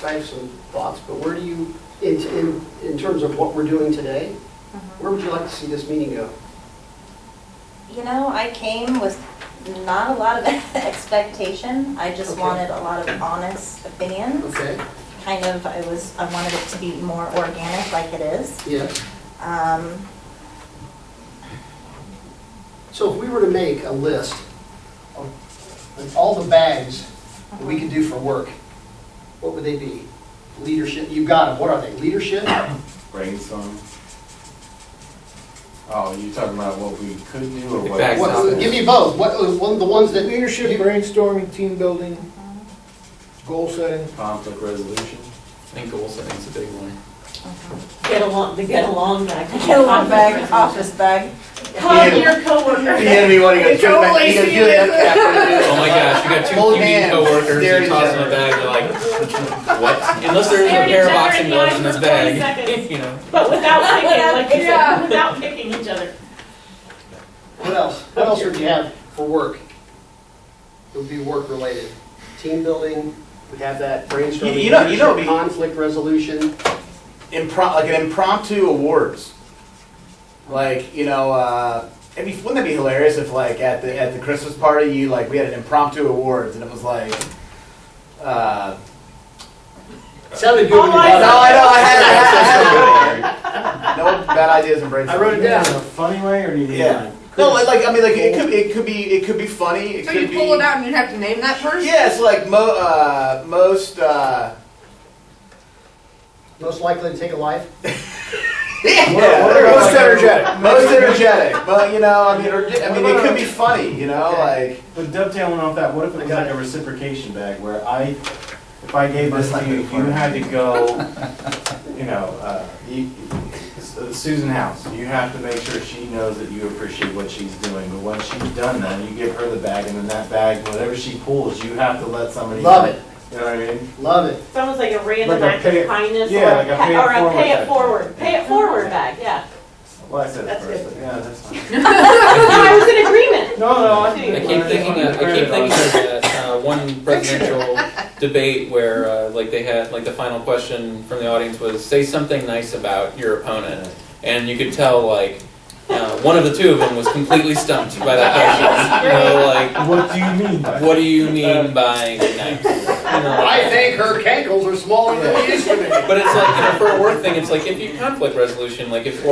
I have some thoughts, but where do you, in terms of what we're doing today, where would you like to see this meeting go? I came with not a lot of expectation. I just Okay. wanted a lot of honest opinions. Okay, I wanted it to be more organic like it is. yes. Um, So if we were to make a list of all the bags that we could do for work, what would they be? Leadership, you got them, what are they? Leadership? Brainstorm. Oh, you talking about what we could do or what? Bags. Give me both, one of the ones that, Leadership, brainstorming, team building, goal setting. Conflict resolution. I think goal setting's a big one. The get along bag. Get along bag, office bag. Hug your coworker. The enemy wanting to shoot back, Totally you gotta see do it. Oh my gosh, you got two Hold unique hands, coworkers, stare you at toss each them a other. bag, they're like, what? Unless there's a Stare at pair of each other boxing in the gloves eyes in this for 20 bag, seconds. you know. But without kicking, like you Yeah. said, without kicking each other. what else? What else would you have for work? It would be work related. Team building, we'd have that brainstorming, You know, leadership, conflict resolution. like an impromptu awards. Like, wouldn't that be hilarious if like at the Christmas party we had an impromptu awards and it was like Sounded good Oh when you my brought it no, up. I had no bad ideas and brainstorming. I wrote it down. In a funny way or do you need Yeah. like? No, it could be funny. It So could you pull it out and you'd have to name that person? Yeah, it's like most. Most likely to take a life? Yeah, Most energetic. Most energetic, but it could be funny, like. But dovetailing off that, what if it was like a reciprocation bag where if I gave this to you, you had to go, Susan House, you have to make sure she knows that you appreciate what she's doing. But once she's done that, you give her the bag, and then that bag, whatever she pulls, you have to let somebody Love know. it. You know what I mean? Love it. It's almost like a random Like a act pay of it- kindness yeah, or like a a pay it forward pay it type. forward. Pay it forward bag, yeah. Well, I said it That's first, good. but yeah, that's fine. I was in agreement. No, I keep thinking of that one presidential debate where they had the final question from the audience was say something nice about your opponent, and you could tell one of the two of them was completely stumped by that question. What do you mean by What do you mean by nice? I think her cankles are smaller than they used to be. But it's for a work thing, it's like if you conflict resolution, if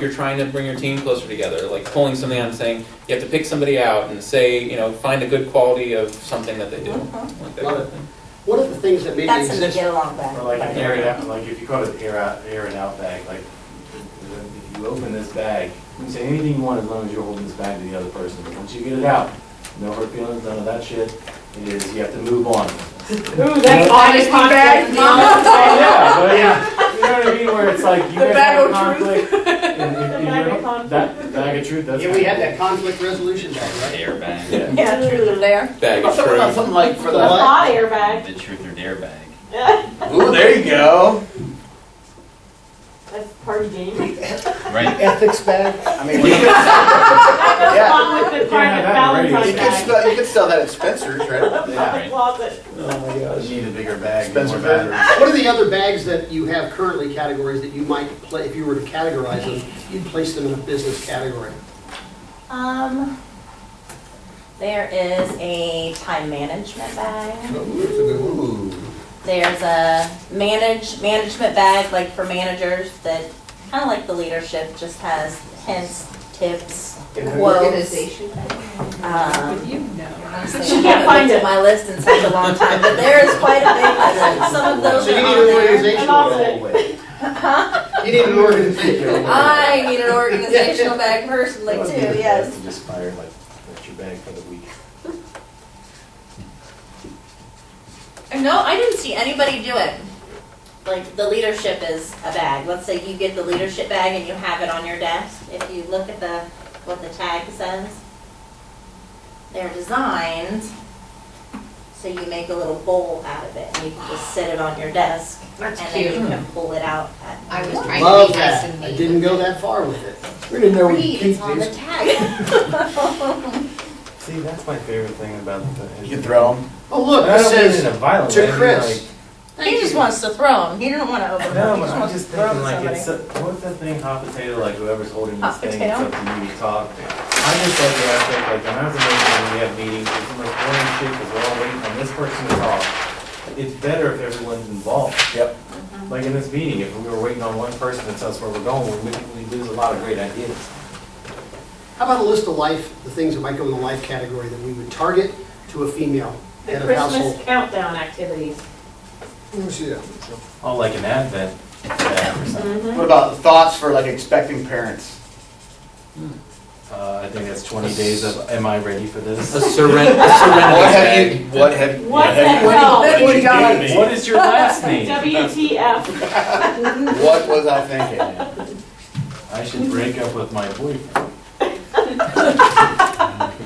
you're trying to bring your team closer together, pulling something out and saying you have to pick somebody out and say, find a good quality of something that they do. Like that kind of thing. One of the things that maybe That's in the exists, get along bag. Or like an air it out, if you call it air it out bag, if you open this bag, you can say anything you want as long as you're holding this bag to the other person. But once you get it out, no hurt feelings, none of that shit. You have to move on. Ooh, that's Honesty bag, mama. Yeah, but you know what I mean? Where it's like you The guys bag have of truth. conflict, and The bag of conflict. that bag Bag of truth, that's. Yeah, we had that conflict resolution bag, right? Airbag. Yeah. Yeah, truth or dare. Bag I'm of talking about truth. something like for The the. what? Hot air bag. The truth or dare bag. Ooh, there you go. That's party game. Right? Ethics bag. I mean, you could, That goes Yeah. along with the You can't private have that in the Valentine's radio bag. you could sell that at Spencer's, right? Private closet. Oh my gosh. You need a bigger bag, Spencer more batteries. What are the other bags that you have currently, categories that you might play, if you were to categorize them, you'd place them in a business category? There is a time management bag. Ooh. There's a management bag, like for managers, that kind of like the leadership, just has hints, tips, quotes. Organization. You know. She can't find it. My list in such a long time, but there is quite a bit. Some of those So you are need on an there. organizational I'm bag. You need an organizational. I need an organizational bag personally too. Yes. To just fire like, that's your bag for the week. No, I didn't see anybody do it. Like, the leadership is a bag. Let's say you get the leadership bag and you have it on your desk. If you look at what the tag says, they're designed so you make a little bowl out of it and you can just sit it on your desk. That's and cute. then you can pull it out at I was trying to Love be nice that. and I neat. didn't go that far with it. We didn't know we read, could it's keep on the these. tag. See, that's my favorite thing about the. You can throw them. Oh, look, And I it don't mean it says in a violent to way, I mean, Chris. He just wants to throw them. He didn't want to open like- them. No, He but just I'm wants just to throw thinking them like, somebody. it's, what's that thing, hot potato, like whoever's holding Hot this thing, it's potato? up to you to talk. I just like the aspect, like when I was in Lincoln, when we have meetings, it's so much boring shit, because we're all waiting on this person to talk. It's better if everyone's involved. Yep. Like in this meeting, if we were waiting on one person to tell us where we're going, we lose a lot of great ideas. How about a list of life, the things that might go in the life category that we would target to a female The head of Christmas household? countdown activities. Let me see that. Oh, like an advent bag or something. What about thoughts for like expecting parents? I think that's 20 days of, am I ready for this? A serenity What have bag. you? What have? What the have you- hell? what you do? What is your last name? WTF. What was I thinking? I should break up with my boyfriend.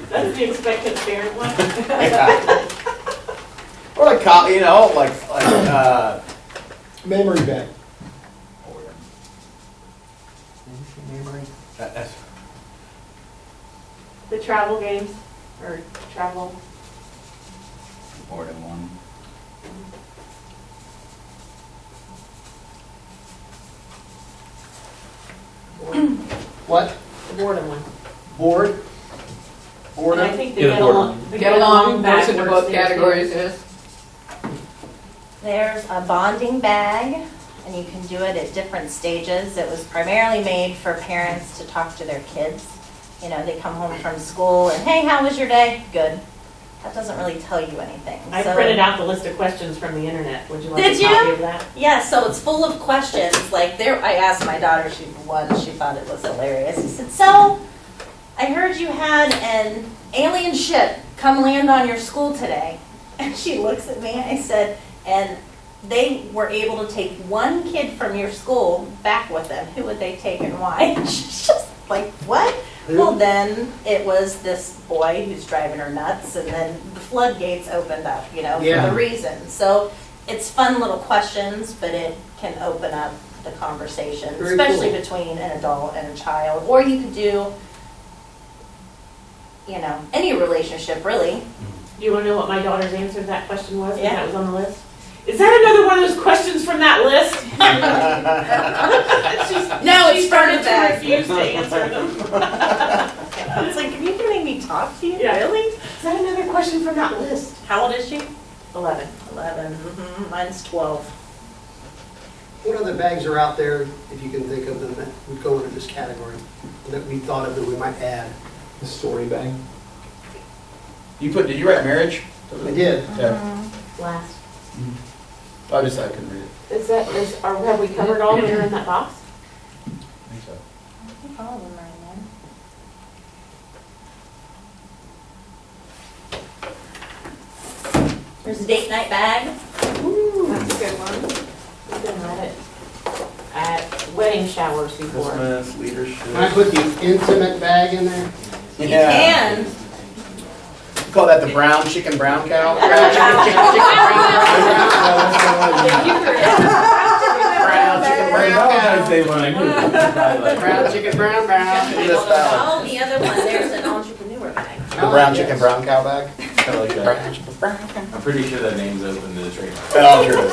That's the expected parent one. Yeah. Or like, Memory bag. that's- The travel games, or travel. Boredom one. What? The boredom one. Board? And I Boredom? think the Yeah, the get along. the Get along bag goes into works both there, too. categories, yes. There's a bonding bag, and you can do it at different stages. It was primarily made for parents to talk to their kids. You know, they come home from school and, hey, how was your day? Good. That doesn't really tell you anything. I So- printed out the list of questions from the internet. Would you like Did a copy you? of that? Yeah, so it's full of questions. Like there, I asked my daughter. She thought it was hilarious. I said, "So, I heard you had an alien ship come land on your school today." And she looks at me. I said, "And they were able to take one kid from your school back with them. Who would they take and why?" She's just like, "What?" Well, then it was this boy who's driving her nuts, and then the floodgates opened up, you know, Yeah. for the reason. So it's fun little questions, but it can open up the conversation, Very especially cool. between an adult and a child. Or you could do, you know, any relationship really. Do you want to know what my daughter's answer to that question was? Yeah. That was on the list. Is that another one of those questions from that list? No, She it's started from the to bag. refuse to answer them. It's like, are you gonna make me talk to you? Yeah. Really? Is that another question from that list? How old is she? 11. 11. Mine's 12. What other bags are out there, if you can think of them, that would go into this category, that we thought of that we might add? The story bag. Did you write marriage? I did. Yeah. Last. I couldn't read it. Have we covered all that are in that box? I think so. I think all of them are in there. There's a date night bag. Ooh, that's a good one. We can add it at wedding showers before. Christmas, leadership. Can I put the intimate bag in there? You can. We call that the brown chicken brown cow. Thank you for Brown chicken brown Valentine's cow. Day one, I knew. Brown chicken brown brown. This bag. Oh, the other one, there's an entrepreneur bag. The brown chicken brown cow bag. I like that. Brown chicken brown cow. I'm pretty sure that name's open to the trademark. Oh, I'm sure it is.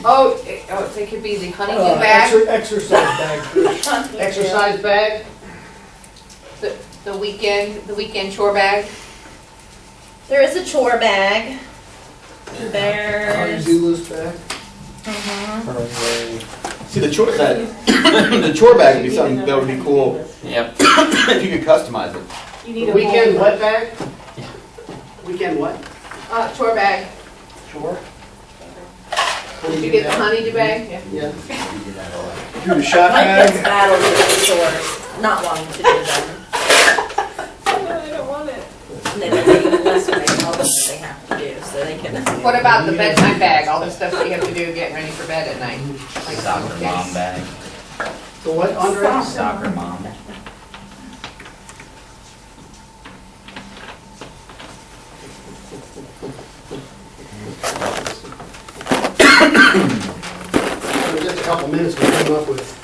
Oh, it could be the honeydew bag, Exercise bag. Exercise bag. the weekend chore bag. There is a chore bag. There's. To-do list bag. See, the chore that the chore bag would be something that would be cool Yep. if you could customize it. You need a Weekend whole- what bag? Weekend what? Chore bag. Sure. Did you get the honeydew bag? Yeah. Yeah. Do the shot Mike gets bag. battled with the chores, not wanting to do them. I don't want it. And then they list what they tell them that they have to do, so they can. What about the bedtime bag, all the stuff that you have to do getting ready for bed at night? Like Soccer mom bag. So what, Andre? Soccer mom. In just a couple minutes, we came up with,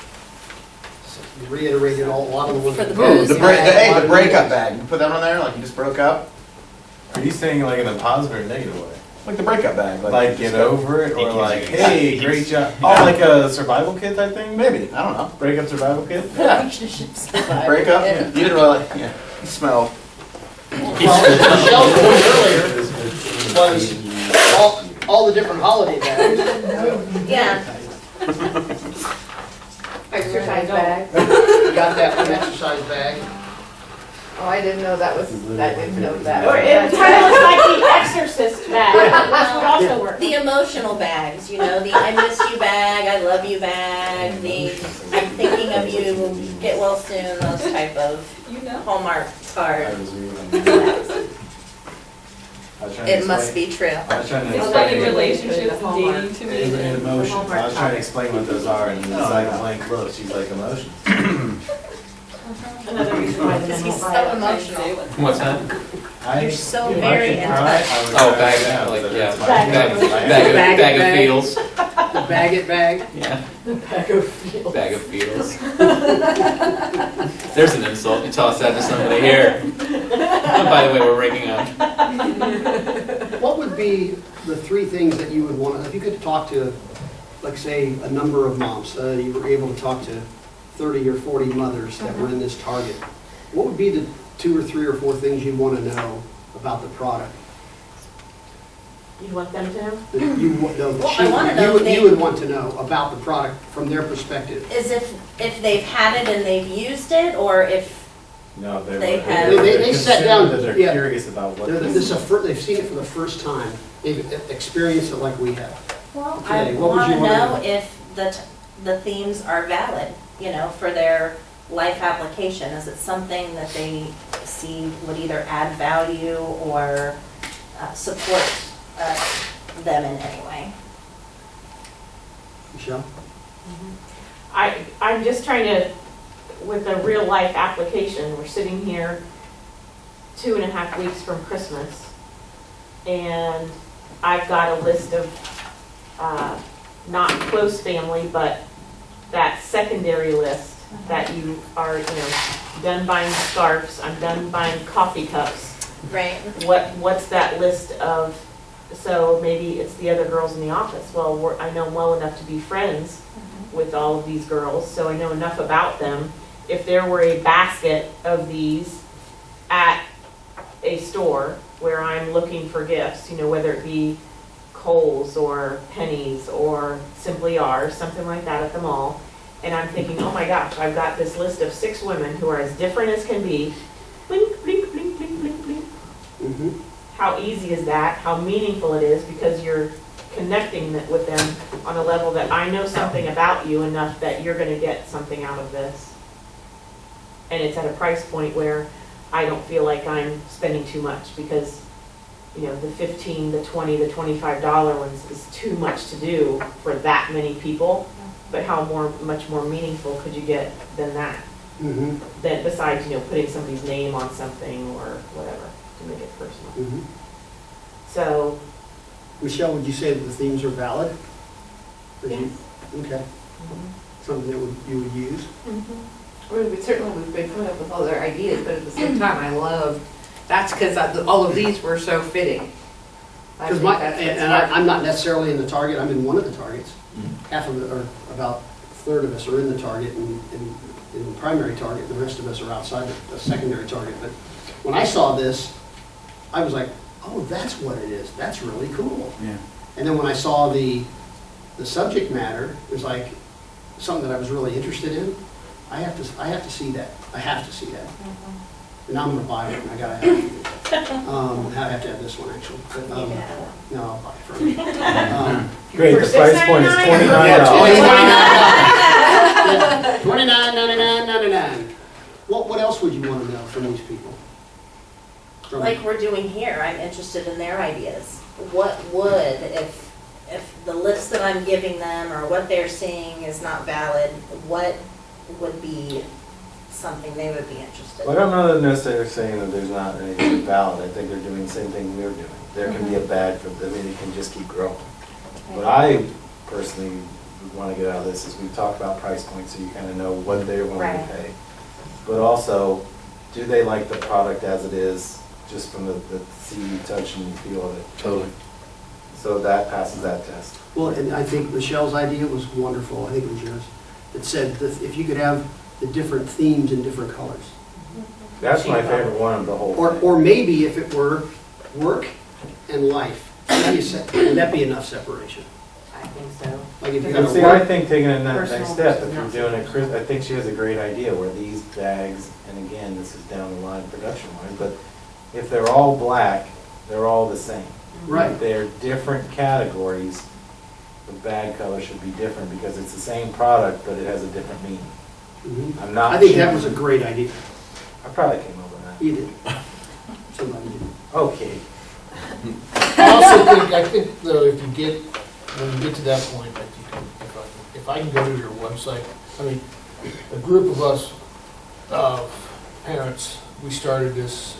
we reiterated a lot of the ones. For the Ooh, booze. the breakup bag. You put that on there, like you just broke up, Are you saying like in a positive or negative way? like the breakup bag. Like get over it, or It like, gives you hey, peace. great job? Oh, like a survival kit type thing? Maybe I don't know. Breakup survival kit? Yeah, Relationships. break up. Yeah. You didn't really. Yeah, you smell. Well, Michelle's point earlier was all the different holiday bags. Yeah, Exercise bag. We got that one exercise bag. Oh, I didn't know that was, I didn't know that. Or it kind of looks like the exorcist bag, which would also work. the emotional bags, you know, the I miss you bag, I love you bag, the I'm thinking of you, get well soon, those type of Hallmark I card. was reading. bags. I was trying to It must explain- be true. I was trying to It's explain. like relationships and dating to me. In emotions. I was trying to explain what those are, and it's like blank look. She's like emotions. Another reason why the Because men he's won't so buy it. emotional. What's that? You're so if I very could in cry, touch. I would Oh, cry bag, right now, like, but yeah, that's my- bag of feels. The bag it bag. Yeah, Bag of feels. bag of feels. There's an insult. You toss that to somebody here. Oh, by the way, we're ranking on. What would be the three things that you would want, if you could talk to, like, say, a number of moms, you were able to talk to 30 or 40 mothers that were in this target, what would be the 2 or 3 or 4 things you'd want to know about the product? You want them to know? That you would, no, Well, I wanna know if they- you would want to know about the product from their perspective. Is if they've had it and they've used it, or if, No, They they're have- They sat down, that they're yeah. curious about what. They've seen it for the first time, they've experienced it like we have. well, Okay, I what would want you to wanna know know? if the themes are valid, you know, for their life application. Is it something that they see would either add value or support them in any way? Michelle? I'm just trying to, with a real life application, we're sitting here 2.5 weeks from Christmas, and I've got a list of, not close family, but that secondary list that you are, you know, done buying scarves, I'm done buying coffee cups. Right. What's that list of, so maybe it's the other girls in the office. Well, I know well enough to be friends with all of these girls, so I know enough about them. If there were a basket of these at a store where I'm looking for gifts, you know, whether it be Kohl's or Penny's or Simply Ours, something like that at the mall, and I'm thinking, oh my gosh, I've got this list of 6 women who are as different as can be, blink, blink, blink, blink, blink, blink. Mm-hmm. How easy is that? How meaningful it is, because you're connecting with them on a level that I know something about you enough that you're gonna get something out of this. And it's at a price point where I don't feel like I'm spending too much, because, you know, the $15, the $20, the $25 ones is too much to do for that many people. but how much more meaningful could you get than that? Mhm, Than besides, putting somebody's name on something or whatever to make it personal. mhm. So, Michelle, would you say that the themes are valid? Or do you- Okay, something that you would use? We certainly, we've been coming up with other ideas, but at the same time, I love, that's because all of these were so fitting. I Because think that's what's hard. I'm not necessarily in the target, I'm in one of the targets. Half of it, or about a third of us are in the target and in the primary target, the rest of us are outside the secondary target. But when I saw this, I was like, oh, that's what it is, that's really cool. Yeah. And then when I saw the subject matter, it was like something that I was really interested in. I have to see that, I have to see that. And I'm gonna buy it, and I gotta have it. I have to have this one, actually. But, You can have it. no, I'll buy it from you. Great, the price point is $29. $29. $29.99. What else would you want to know from these people? Like we're doing here, I'm interested in their ideas. What would, if the list that I'm giving them or what they're seeing is not valid, what would be something they would be interested Well, in? I'm not necessarily saying that there's not anything valid. I think they're doing the same thing we're doing. There can be a bag for them, and it can just keep growing. What I personally would want to get out of this is we've talked about price points, so you kind of know what they're willing Right. to pay. But also, do they like the product as it is, just from the see, touch, and feel of it? Totally. So that passes that test. Well, and I think Michelle's idea was wonderful. I think it was yours. It said that if you could have the different themes in different colors. That's my favorite one of the whole thing. Or maybe if it were work and life, would that be enough separation? I think so. Like if you And got see, a I work, think taking it that Personal next step, if versus you're not doing it, Chris, I think she has a great idea where these bags, and again, this is down the line, production line, but if they're all black, they're all the same. right, They're different categories, the bag color should be different because it's the same product, but it has a different meaning. Mhm. I'm not. I think that was a great idea. I probably came up with that. You did. Somebody did. Okay. I also think though, if you get, when you get to that point, that you can, if I can go to your website, I mean, a group of us, parents, we started this,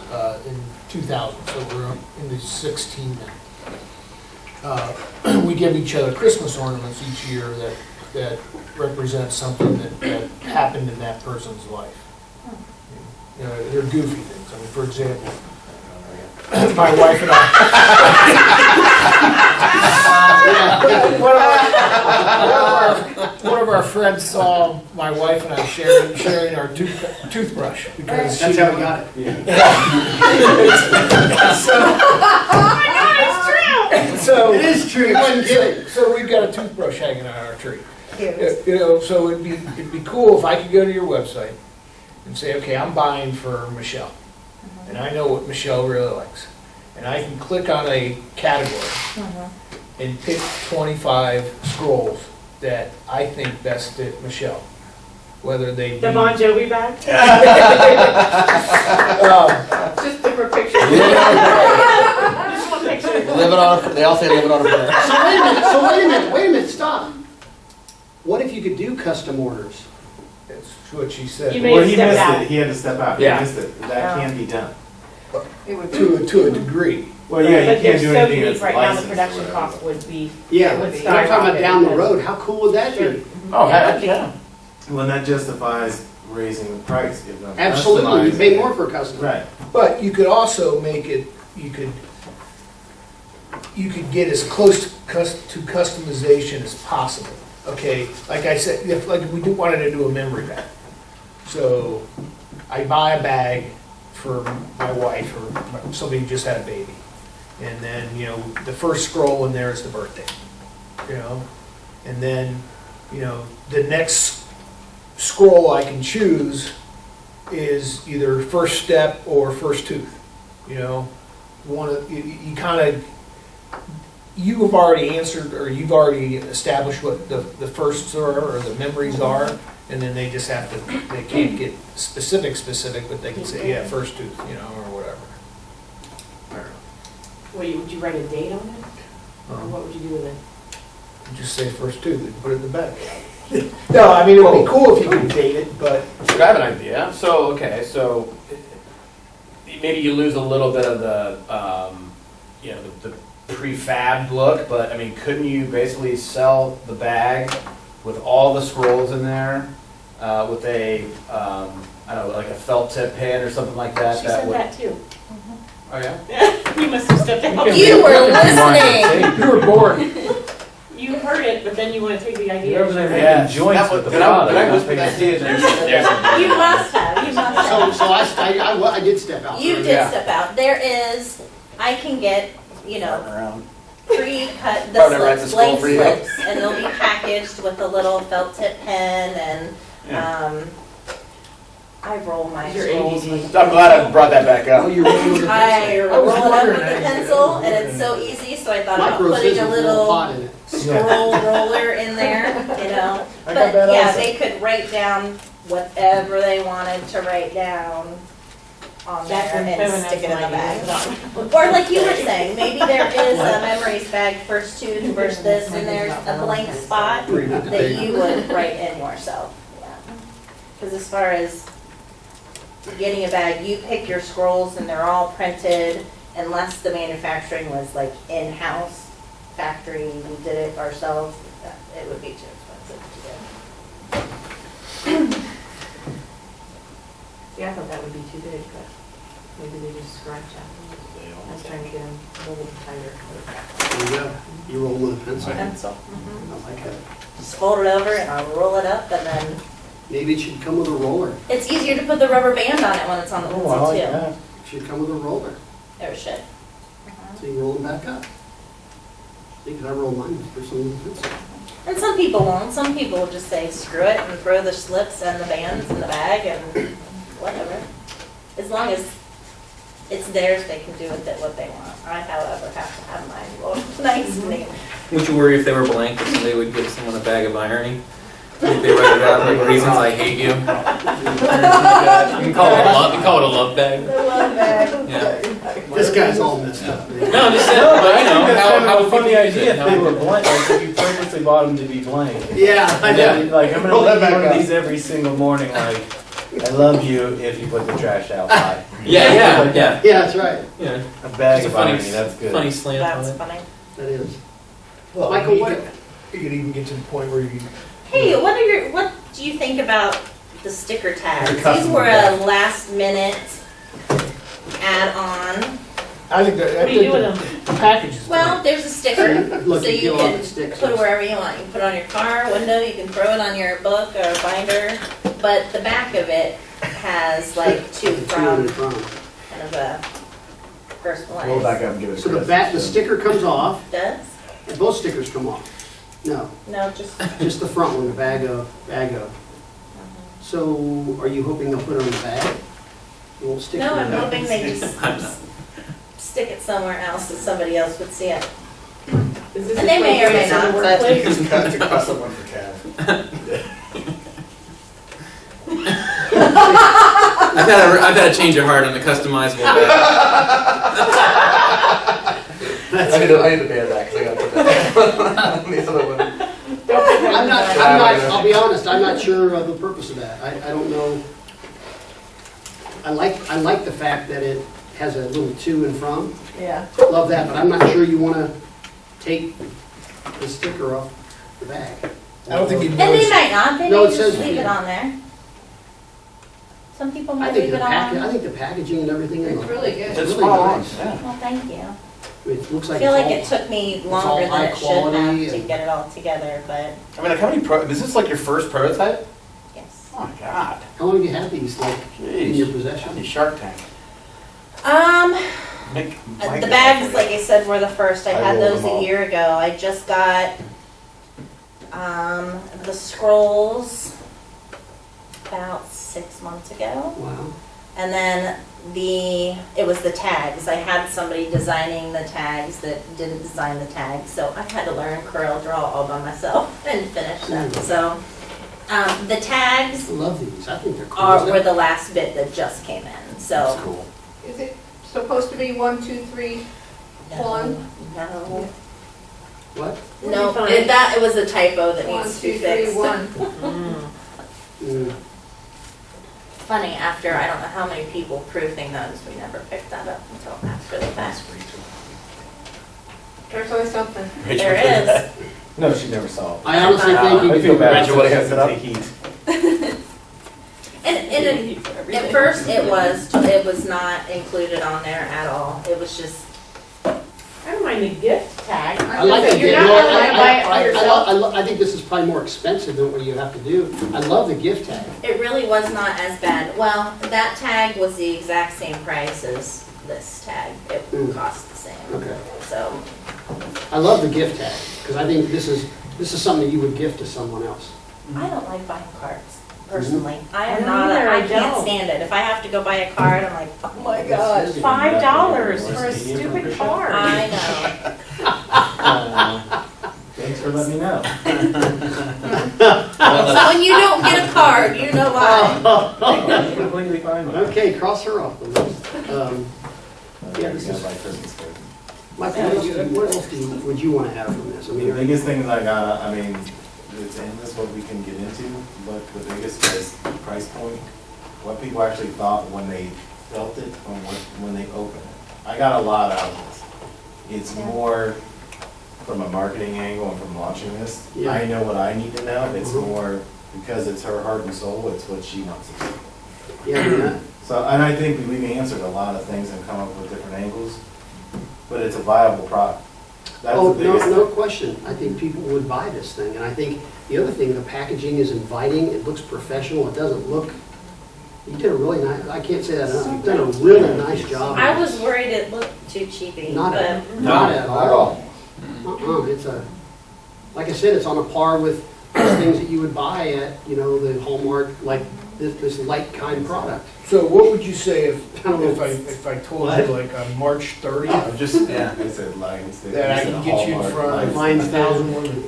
in 2000, so we're into 16 now. We give each other Christmas ornaments each year that represent something that happened in that person's life. You know, they're goofy things. I mean, for example, my wife and I, one of our friends saw my wife and I sharing our toothbrush because That's she how we got it. So It is true, you wasn't kidding. So we've got a toothbrush hanging on our tree. Cute. You know, so it'd be cool if I could go to your website and say, okay, I'm buying for Michelle. And I know what Michelle really likes. And I can click on a category and pick 25 scrolls that I think best fit Michelle. Whether they be... The Bon Jovi bag? Just different pictures. Just one picture. They all say live it on a prayer. So wait a minute, stop. What if you could do custom orders? That's what she said. You may Well, have he stepped missed out. it. He had to step out. Yeah. He missed it. That can be done. It would be, To a degree. Well, yeah, you But they're can't do so anything unique that's right now, the licensed or production whatever. cost would be, Yeah, It would but I'm talking about down the skyrocket road, how cool would that be? Oh, heck, yeah. Well, that justifies raising the price. If not Absolutely, you customizing pay it. more for custom. Right. But you could also make it, you could get as close to customization as possible. Okay, like I said, if we wanted to do a memory bag. So I buy a bag for my wife or somebody who just had a baby. And then, you know, the first scroll in there is the birthday, you know? And then, you know, the next scroll I can choose is either first step or first tooth, you know? You kind of, you have already answered, or you've already established what the firsts are, or the memories are, and then they just have to, they can't get specific, but they can say, yeah, first tooth, you know, or whatever. would you write a date on it? Or what would you do with it? Just say first tooth and put it in the bag. No, I mean, it would be cool if you could date it, but So I have an idea. So, okay, so maybe you lose a little bit of the, you know, the prefab look, but I mean, couldn't you basically sell the bag with all the scrolls in there, with a, I don't know, like a felt tip pin or something like that? She said would- that too. Oh, yeah? You must have stepped out. You were listening. you were bored. You heard it, but then you want to take the You're idea. over there Yeah. making joints That was- with the did I- product. did I not whisper paying that to you? attention. You must have, you must So, have. so I did step out. You there. did Yeah. step out. There is, I can get, you know, Around. pre-cut the Probably write the slips, scroll blank for you. slips, and they'll be packaged with a little felt tip pen and, I roll my Your scrolls ADD. with. I'm glad I brought that back Oh, up. you're rolling with a I pencil. roll it up wondering with a that. pencil, and it's so easy, so I thought about Micro putting scissors a with a little pot in it. scroll roller in there, you know? I got But that yeah, also. they could write down whatever they wanted to write down on That's there when and Kevin stick has it in the some bag. ideas. Or like you were saying, maybe there is a memories bag first tooth versus this, and there's a blank spot Where you put the that bag. you would write in yourself. Because as far as getting a bag, you pick your scrolls and they're all printed, unless the manufacturing was like in-house factory, we did it ourselves, it would be too expensive to do. See, I thought that would be too big, but maybe they just scratch out. I was trying to get them a little tighter. There you go. You roll with a pencil. Pencil. I like that. Just fold it over and I'll roll it up, and then Maybe it should come with a roller. it's easier to put the rubber band on it when it's on the Oh, I pencil like too. that. It should come with a roller. Or should. So you roll them back up. See, 'cause I roll mine with personally with a pencil. And some people won't. Some people will just say, screw it, and throw the slips and the bands in the bag and whatever. As long as it's theirs, they can do with it what they want. I, however, have to have mine rolled nice and neat. Would you worry if they were blank that somebody would give someone a bag of irony? Like they write it out like reasons I hate you. You can call it a love. You call it a love bag. I love that. Yeah. This guy's all messed up, man. No, I'm just saying. No, But I you think know, that's how kind of a would funny people use idea it? if they were blank, like if you purposely bought them to be blank. Yeah, I Yeah. know. Like, I'm gonna Roll that leave back one of up. these every single morning, like, I love you if you put the trash out by. Yeah, yeah, yeah. Yeah, that's right. Yeah. A bag Just of a funny, irony, that's good. funny slant on That's it. funny. That is. Well, Michael, you what- could even get to the point where you, Hey, what do you think about the sticker tags? The These customer were a tag. last minute add-on. I think that, What do you do with them? packages. Well, there's a sticker, Look, so you you peel off can the sticks. put it wherever you want. You can put it on your car window, you can throw it on your book or binder, but the back of it has like to Two in from, front. kind of a Roll back personalized. up and give it a So the twist. back, the sticker comes off, Does? and both stickers come off. No, No, just, just the front one, the bag of. So are you hoping they'll put it on the bag? It won't stick to no, the I'm bag? hoping they just stick it somewhere else that somebody else would see it. Is this And they may or may not, but- To cost someone for cash. I've had a change of heart on the customizable bag. I need to ban that because I got to put that. The other one. I'm not, I'll be honest, I'm not sure of the purpose of that. I don't know. I like the fact that it has a little to and from. Yeah. Love that, but I'm not sure you want to take the sticker off the bag. I don't think you'd And they notice. might not, they No, may it just says- leave it on there. Some people I might think leave the it on. I think the packaging and everything. in It's the- really good. It's It's really small nice. ones, yeah. Well, thank you. It looks I like feel like it's it took me all longer than high it should quality have to and- get it all together, but I mean, like, how many is this like your first prototype? yes. Oh my god. How long have you had these like in your Jeez. possession? Shark Tank. The bags, like I said, were the first. I I had rolled those them a all. year ago. I just got, the scrolls about 6 months ago. Wow. And then it was the tags. I had somebody designing the tags that didn't design the tags, so I had to learn Corel Draw all by myself and finish them. So, the tags I love these. I think they're cool. were the last bit that just came in, That's so. cool. Is it supposed to be 1, 2, 3? No, One. no. What? No, Fine. it was a typo that One, needs to be two, three, fixed. one. Mm. Funny, after I don't know how many people proved they noticed, we never picked that up until after the fact. There's always something. There is. No, she never saw it. I honestly think you I could feel go bad. back. Rachel, what do you have She to has take heat. And at first it was not included on there at all. It was just, I don't mind the gift tag. I like So the you're gift. not No, really gonna buy it for yourself? I think this is probably more expensive than what you have to do. I love the gift tag. it really was not as bad. Well, that tag was the exact same price as this tag. It cost the same. Okay. So, I love the gift tag, because I think this is something you would gift to someone else. I don't like buying cards, personally. I I am don't not, either, I I can't don't. stand it. If I have to go buy a card, I'm like, oh my gosh. $5 for a stupid card. I know. Thanks for letting me know. So when you don't get a card, you know why. I'm completely fine with it. Okay, cross her off the list. Yeah, this is- my Christmas card. Michael, what else would you want to have from this? I The mean, biggest thing I got, I mean, it's endless what we can get into, but the biggest is price point. What people actually thought when they felt it, when they opened it. I got a lot out of this. It's more from a marketing angle and from launching this. Yeah. I know what I need to know. It's Mhm. more because it's her heart and soul. It's what she wants to do. yeah, I mean, So, and I think we've answered a lot of things and come up with different angles, but it's a viable product. That's oh, the biggest no thing. question. I think people would buy this thing. And I think the other thing, the packaging is inviting. It looks professional. It doesn't look, you did a really nice, I can't say that enough. You've done a really nice job. I was worried it looked too cheapy, Not but at all. It's like I said, it's on a par with those things that you would buy at, the Hallmark, like this light kind product. So what would you say if I don't know. if I told What? you like on March 30th I'm just, I said Lions. that I can get you in front of Lions. 5,000 women?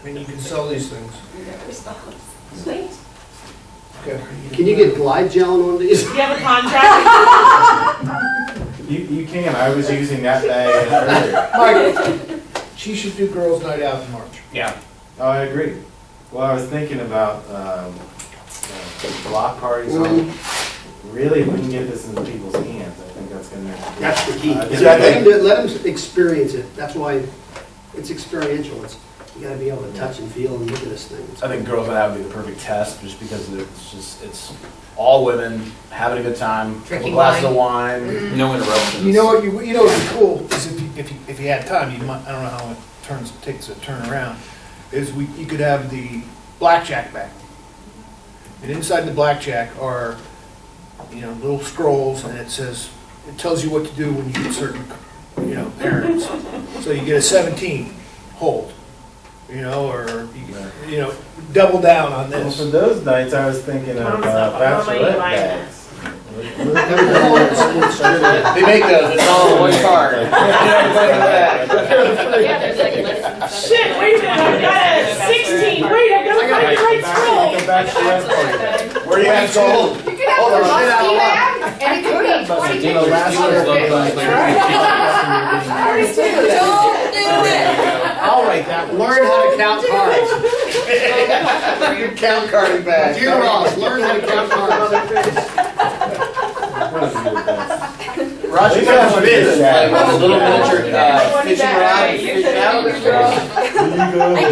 And you can sell these things. sweet. Okay. Can you get Glide Gel on one of these? Do you have a contract? You can, I was using that bag earlier. Mike, she should do girls' night out in March. Yeah. Oh, I agree. Well, I was thinking about, block parties. Really, if we can get this into people's hands, I think that's gonna. That's the key. Yeah, Let them experience it. That's why it's experiential. You gotta be able to touch and feel and look at this thing. I think girls' night out would be the perfect test, just because it's all women having a good time, couple Drinking glasses of wine. wine. No interruptions. You know what would be cool is if you had time, you might, I don't know how it takes to turn around, is you could have the blackjack bag. And inside the blackjack are, little scrolls, and it tells you what to do when you get certain, parents. So you get a 17, hold, or, double down on Well, this. for those nights, I was thinking of Mom, stop. Mama, you bachelorette like bags. They make those, it's all in one card. Yeah, there's like lists and stuff. Shit, wait a minute, I've got a 16, wait, I've got to find the right scroll. Like a bachelorette party. Where do you have gold? You could have the musky bag, and it could be 20 You know, pictures last of year's other love fish. life, Don't do it. I'll write that. Learn how to count cards. Your count carding bag. Dear Ross, learn how to count cards. Ross, you got some business, like a little miniature fishing rod, fishing out. I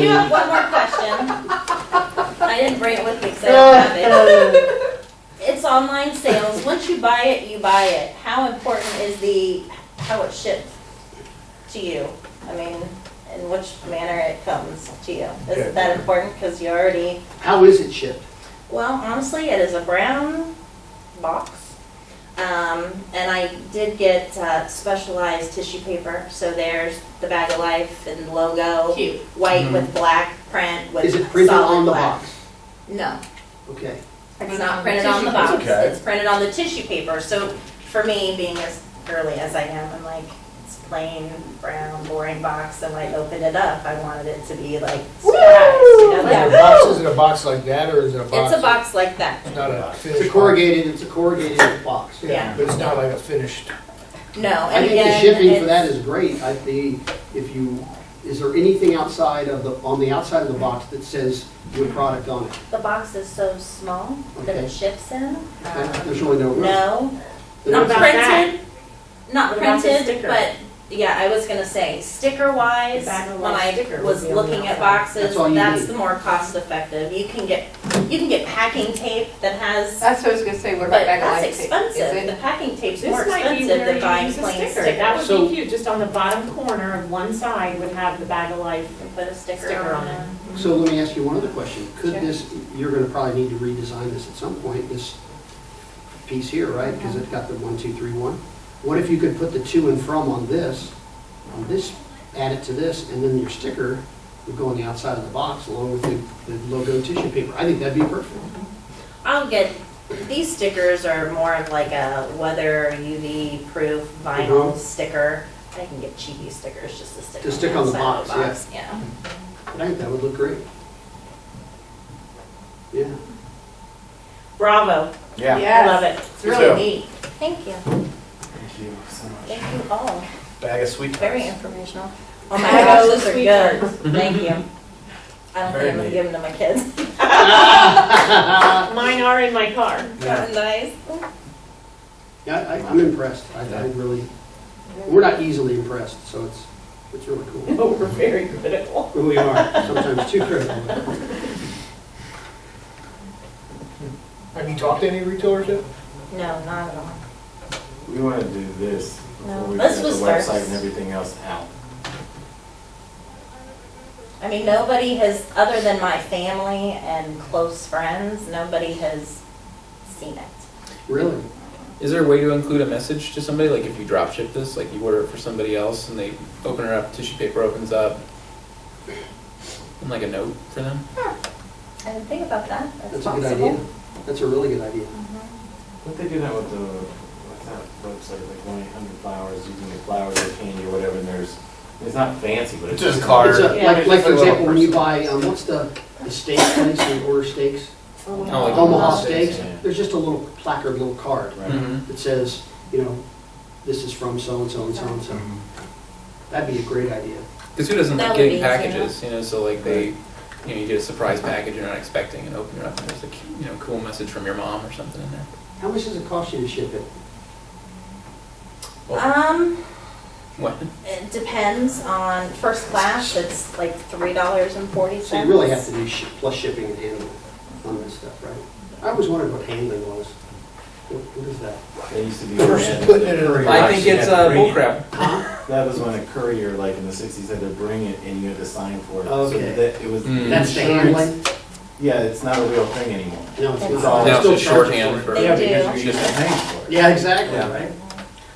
do have one more question. I didn't bring it with me because I don't have it. It's online sales. Once you buy it, you buy it. How important is how it's shipped to you? I mean, in which manner it comes to you? Is it that important because you already... How is it shipped? Well, honestly, it is a brown box. And I did get specialized tissue paper. So there's the Bag of Life and logo. Cute. White with black print with Is it printed solid on the black. box? No, Okay. it's not printed on the Tissue box. paper. Okay. It's printed on the tissue paper. So for me, being as girly as I am, I'm like, it's plain, brown, boring box. And when I opened it up, I wanted it to be like surprise. Is it a box like that, or is it a box? It's a box like that. It's not a It's finished a corrugated box. Yeah. But it's not like a finished. No, I and think the again, shipping for it's- that is great. The is there anything outside of on the outside of the box that says your product on it? The box is so small that Okay. it ships in. Okay, there's really no room. No, Then not about printed, not What about the printed, sticker? but, yeah, I was gonna say, sticker wise, The bag of when life I sticker was would be on the looking at outside. boxes, That's all you that's need. the more cost effective. You can get packing tape that has, That's what I was gonna say, what but about bag of that's life tape? Is expensive. it- The packing tape's This more might be expensive where than you buying use a plain sticker. That stickers. would be cute, just on the bottom corner of one side would have the bag of life. And put a sticker Sticker on on it. it. So let me ask you one other question. Could Sure. this, you're gonna probably need to redesign this at some point, this piece here, right? Because it's got the 1, 2, 3, 1. What if you could put the to and from on this, add it to this, and then your sticker would go on the outside of the box along with the logo tissue paper? I think that'd be perfect. I'll get, these stickers are more of like a weather UV proof vinyl Mhm. sticker. I can get cheapy stickers just to stick To stick on the outside of box, Yeah. But I think that would look great. Yeah. Bravo, Yeah. I love it. It's Me really too. neat. Thank you. Thank you so much. Thank you all. Bag of sweet Very tarts. informational. Oh my Bag gosh, of those are sweet good. tarts. Thank you. I don't Very think I'm gonna neat. give them to my kids. Mine are in my car. Yeah. Nice. Yeah, I'm impressed. I really, we're not easily impressed, so it's really cool. No, we're very critical. We are, sometimes too critical. Have you talked to any retailers yet? No, not at all. We want to do this No, before we this get the was website first. and everything else out. I mean, nobody has, other than my family and close friends, nobody has seen it. Really? Is there a way to include a message to somebody, like if you drop ship this, like you order it for somebody else and they open it up, tissue paper opens up, and like a note for them? I didn't think about that. That's That's a good possible. idea. That's a really good idea. Mhm. Don't they do that with the, what's that website, like 1-800-Flowers, using the flowers or candy or whatever, and it's not fancy, but it's Just just a card. It's a, Yeah. like for Just a little example, when you person. buy, what's the steak place, when you order steaks? Oh, like Omaha Omaha Steaks, Steaks, yeah. there's just a little placard, little card Right. Mhm. that says, this is from so-and-so and so-and-so. That'd be a great idea. Because who doesn't That like would getting be, packages, so like you get a surprise package you're not expecting and open it up and there's a, cool message from your mom or something in there. How much does it cost you to ship it? What? It depends on, first class, it's like $3.40. So you really have to do plus shipping and handling on this stuff, right? I always wondered what handling was. What is that? They used to be. Versus putting it in a courier I think actually it's had to bring it. bullcrap. That was when a courier, like in the 60s, had to bring it and you had to sign for it. Okay. So that it was. Mm. That's the insurance- handling? Yeah, it's not a real thing anymore. No, it's It's not. all- They Now it's still just charge you shorthand it. for. They Yeah, do. because you're used to paying for it. Yeah, exactly, Yeah. right?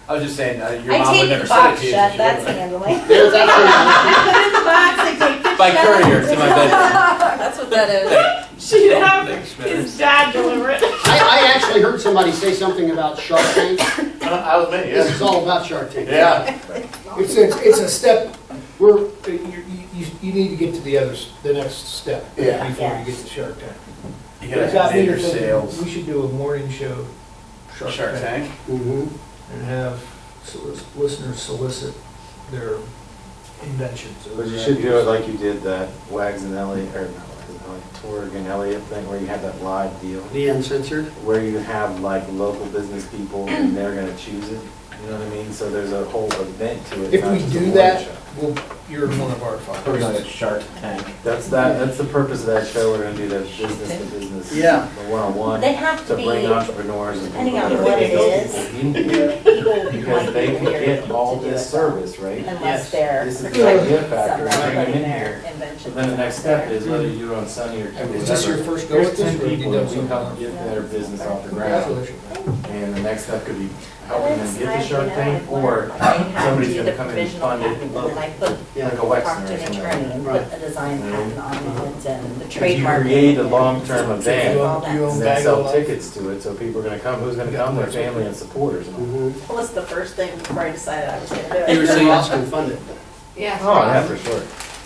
I was just saying, your I mom would tape never the send it box to you. shut, so she that's wouldn't. handling. There's actually, I put it in the box, I tape it By shut. courier to my bedroom. That's what that is. She'd have Thanks, his dad deliver it. I actually heard somebody say something about Shark Tank. That was me, This is yeah. all about Shark Tank. Yeah. It's a step, you need to get to the next step. Yeah. Before you get to Shark Tank. You It gotta got me name to your thinking, sales. we should do a morning show, Shark Tank. Mhm. and have listeners solicit their inventions. or But you their should do it ideas. like you did that Wags and Elliot, or not Wags and Elliot, Torg and Elliot thing, where you have that live deal, The uncensored. where you have like local business people and they're gonna choose it, you know what I mean? So there's a whole event to it. If not we just a do morning that, show. you're one of our finalists. Shark Tank. That's the purpose of that show, we're gonna do that business to business. Yeah. The one-on-one, They have to to bring be, entrepreneurs and people depending on that are what it business is, people in here, people because might they be can weary get all to do this it service, right? unless Yes. they're This is the protecting idea factor, someone bring them putting in their here. invention. So then the next step is whether you do it on Sunday or two, or Is this your whatever. first go Here's with this, 10 or have you people done that we something help else? get their business off the ground. Congratulations. And the next step could be helping them It's get the hard, Shark you know, Tank, I've or learned, I had to somebody's do gonna the come in and provisional fund it, patent, and I put, like a Wexner talked to or an something. attorney and Right. put a design patent on it and the If you trademark. create a and long-term all event, that You own and stuff. then Bag sell of Life? tickets to it, so people are gonna come, who's gonna come? Their family and supporters. And all. Mhm. That was the first thing before I decided I was gonna do You it. were saying- Ross can fund it. Yeah. Oh, yeah, for sure.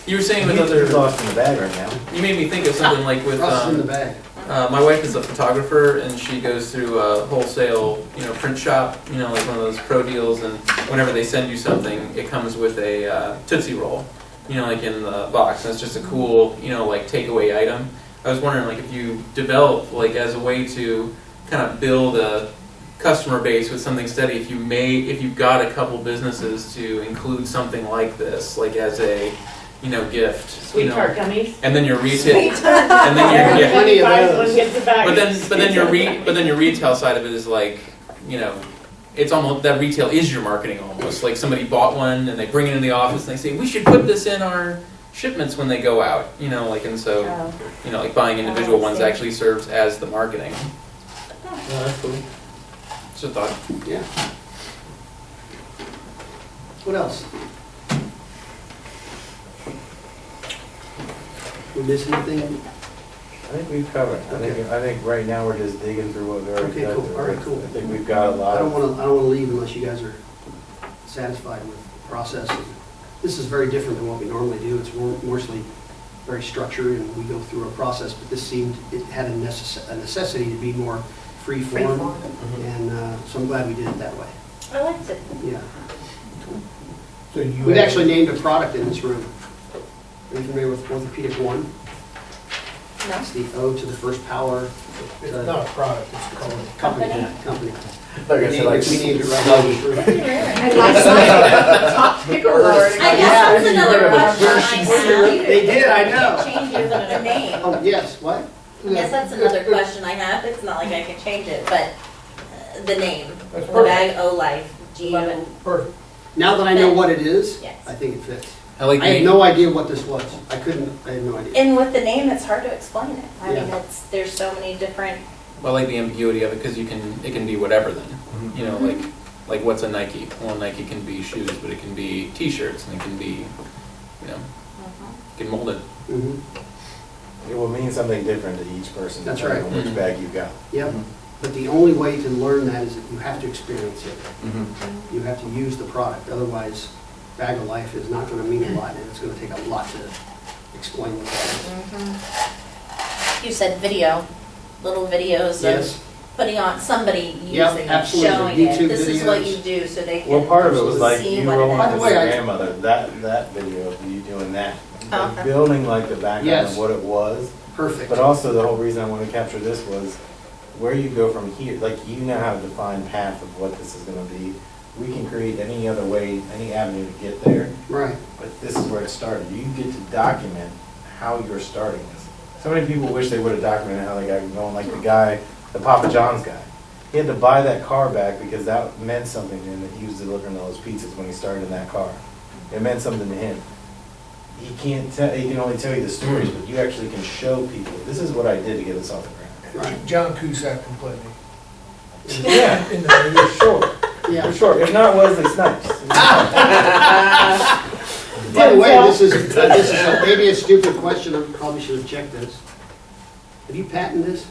You were saying with He's other, lost in the bag right now. you made me think of something like with, Ross is in the bag. My wife is a photographer, and she goes through a wholesale, print shop, like one of those pro deals, and whenever they send you something, it comes with a Tootsie Roll, like in the box, and it's just a cool, like takeaway item. I was wondering, like, if you develop, like, as a way to kind of build a customer base with something steady, if you've got a couple businesses to include something like this, like as a, gift. Sweet tart gummies. And then your retail, and then your, yeah. Plenty of Buys those. one, gets it back. But then your retail side of it is like, it's almost, that retail is your marketing almost. Like somebody bought one and they bring it in the office and they say, we should put this in our shipments when they go out, and so, like buying individual ones actually serves as the marketing. No, that's cool. Just a thought. Yeah. What else? We miss anything? I think we've covered. I think right now we're just digging through what we already Okay, got. cool. All right, cool. I think we've got a lot I don't of. want to leave unless you guys are satisfied with the process. This is very different than what we normally do. It's mostly very structured, and we go through a process, but this seemed, it had a necessity to be more free form, and so I'm glad we did it that way. I liked it. Yeah. So you We've have- actually named a product in this room. Are you familiar with Orthopedic One? No? It's the O to the first power It's not a product, it's a company. company. Like I said, like, We named it right in this room. And last night, top picker award. I guess that's another question I have. They did, I know. Changes of the name. Oh, yes, what? I guess that's another question I have. It's not like I can change it, but the name, That's the perfect. bag O Life. Do you? Perfect. Now that I know what it is, Yes. I think it fits. I like I had the, no idea what this was. I had no idea. And with the name, it's hard to explain it. I mean, Yeah. there's so many different. I like the ambiguity of it because it can be whatever then. Like what's a Nike? Well, Nike can be shoes, but it can be T-shirts, and it can be, you can mold it. Mhm. It will mean something different to each person. That's depending right. on which Mhm. bag you got. Yep. But the only way to learn that is that you have to experience it. Mm-hmm. You have to use the product. Otherwise, Bag of Life is not going to mean a lot, and it's going to take a lot to explain what that is. You said video, little videos Yes. of putting on somebody Yep, using it, absolutely. showing it. YouTube This is what videos. you do, so they can. Well, part of it was like see you what it rolling By the with is. way, your I- grandmother, that video of you doing that. Oh, Like okay. building like the background Yes. of what it was. Perfect. But also the whole reason I want to capture this was where you go from here. Like you now have a defined path of what this is going to be. We can create any other way, any avenue to get there, Right. but this is where it started. You get to document how you're starting this. So many people wish they would have documented how they got going, like the Papa John's guy. He had to buy that car back because that meant something to him, that he was delivering all those pizzas when he started in that car. It meant something to him. He can only tell you the stories, but you actually can show people, this is what I did to get us off the ground. Right. John Cusack can play me. Yeah, In the movie. sure. Yeah. For sure. If not Wesley Snipes. By the way, this is maybe a stupid question. I probably should have checked this. Have you patented this?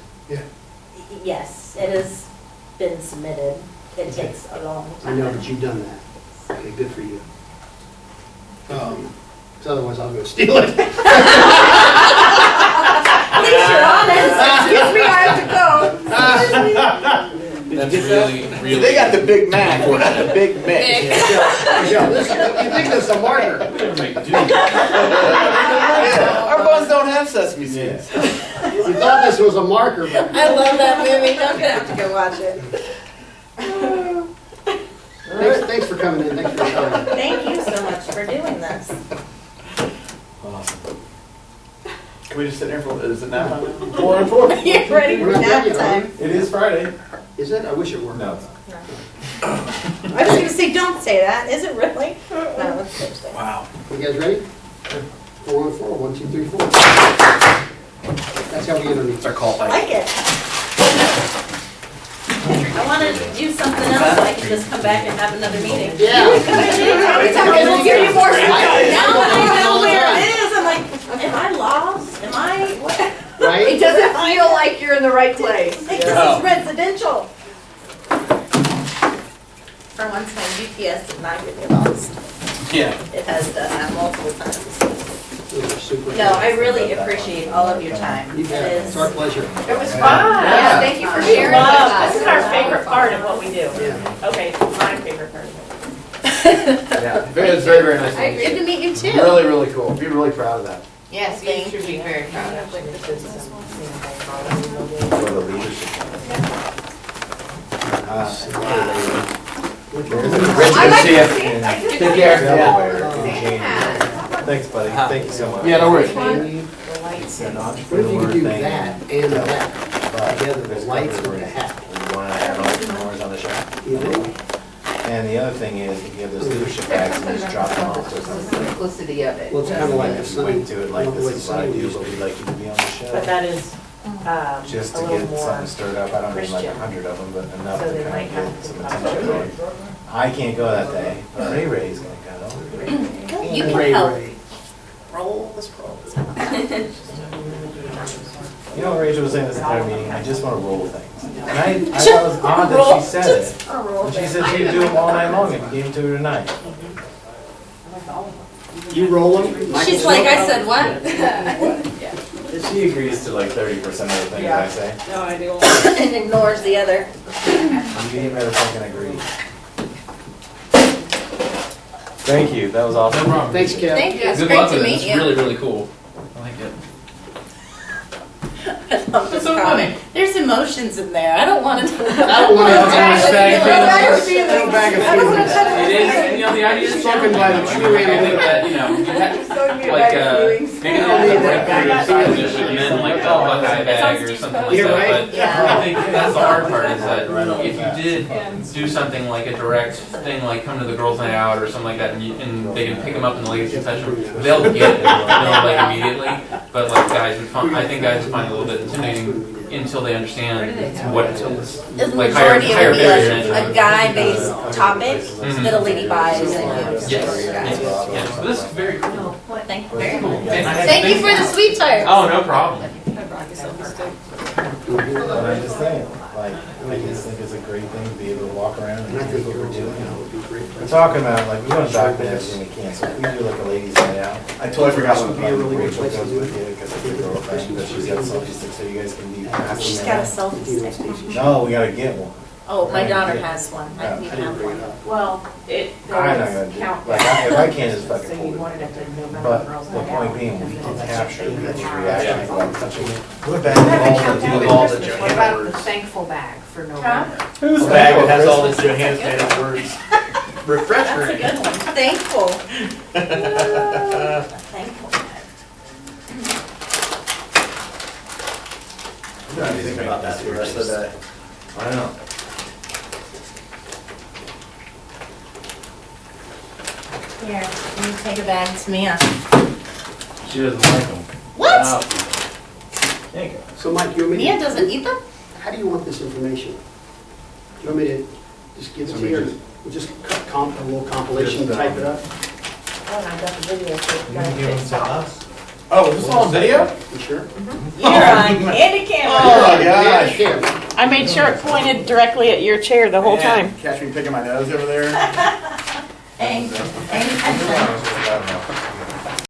Yes, it has been submitted. It takes a long I time. know that you've done that. Okay, good for you. Because otherwise I'll go steal it. At least you're honest. Excuse me, I have to go. That's really, really. They got the Big Mac, we're not the Big Mick. Yeah, you think this is a marker? Our buns don't have sesame seeds. You thought this was a marker, but I love that movie. I'm gonna have to go watch it. thanks for coming in. Thanks for coming. Thank you so much for doing this. Awesome. Can we just sit here for, is it nap time now? 4 and 4. You're ready for We're not nap done yet, are time. It is Friday. Is it? I wish it were. No, it's not. I was gonna say, don't say that. Is it really? No, it's Thursday. Wow. You guys ready? 4 on 4. 1, 2, 3, 4. That's how we enter It's these. our call I fight. like it. I wanted to do something else so I can just come back and have another meeting. Yeah. We'll give you more stuff. Right. Now that I know where it is, I'm like, am I lost? Am I, what? It Right? doesn't feel like you're in the right place. Like, this is residential. For once, my GPS did not get me lost. Yeah. It has done that multiple times. Those are super. No, I really appreciate all of your time. You It bet. It's is. our pleasure. It was fun. Yeah, thank you for sharing with us. This is our favorite part of what we do. Yeah. Okay, my favorite part of it. Yeah, it's very, very nice. I agree. Good to meet you too. Really, really cool. Be really proud of that. Yes, you should be very proud of. For the leadership. Rich, I good like to see to you. see it. I do. Take care. Delaware in Yeah. January. Thanks, buddy. Thank you so much. Yeah, no worries. It's an What if you entrepreneur could do thing, that and that but together, there's the lights covered with the hat? We want to have entrepreneurs on the show. You know? And the other thing is, if you have those leadership bags, you just drop them off. The simplicity of it. Well, it's kind of like the If you sun. went to it like, this is what I do, but we'd like you to be on the But show. that is, Just a to little get more something stirred up. I don't need like Christian. 100 of them, but enough So to they kind might of have get to some come attention going. I can't go that day, but Ray Ray's gonna go. You can Ray, help. Ray. Roll this roll. You know, Rachel was saying this at their meeting, I just want to roll things. And I thought it was odd that she said it. And she said she'd do them all night long if you gave them to her tonight. You roll them? She's like, I said what? She agrees to like 30% of the things I say. no, I do. And ignores the other. You better fucking agree. Thank you, that was awesome. No problem. Thanks, Kev. Thank you, it's Good great luck to with it. meet It's you. really, really cool. I like it. I love this so comment. funny. There's emotions in there. I don't want to. I don't want to have No bag of feelings. It is, and you know, the idea is Spoken by the true I think that, you know, you have, like, maybe not the breadcrumbs and then like the Buckeye bag or something like You're that, right. but Yeah. I think that's the hard part is that if you did do something like a direct thing, like come to the girls' night out or something like that, and they can pick them up in the legacy session, they'll get it, like immediately, but like guys would find, I think guys would find it a little bit intimidating until they understand what it is. The Like higher majority barrier will be to entry. a guy-based topic Mhm. that a lady buys and gives to Yes, her yes, guys. yes. But this is very cool. Well, thank you very much. Fantastic. Thank you for the sweet tire. Oh, no problem. But I'm just saying, like, I just think it's a great thing to be able to walk around and And I do think what you're we're doing, doing. would be great. We're talking about, like, we want to document everything we can, so if we do like a ladies' night out. I totally forgot Would be a really good Rachel place to goes do with it. you, because it's a girlfriend, but she's got a selfie stick, so you guys can be passing She's it got a out. selfie stick. No, we gotta get one. Oh, my daughter has one. I Yeah, need I to didn't have bring one. it up. Well, it I'm not does gonna do, count. like, if I can, just fucking So you hold it. wanted it to no matter But what girls the night point out. being, we can capture Rach's Yeah. reaction while touching it. We're back What to about all the the all the What Johanna about the words. thankful bag for Huh? November? Who's Bag that has all this Johanna words. That's a Refresher. good one. Thankful. Thankful. I'm gonna think about that for the rest of the day. I know. Here, can you take a bag to Mia? She doesn't like them. What? There you go. So Mike, you want me Mia to, doesn't eat them? how do you want this information? Do you want me to just give it to Somebody you, or just- we'll just a little compilation, Just, type it up? Oh, and I got the video. so You can give them to us. Oh, is this all on video? You sure? You're on candy camera. Oh, my gosh. Yeah. I made sure it pointed directly at your chair the whole Man, time. Catch me picking my nose over there. Thank you. I don't know.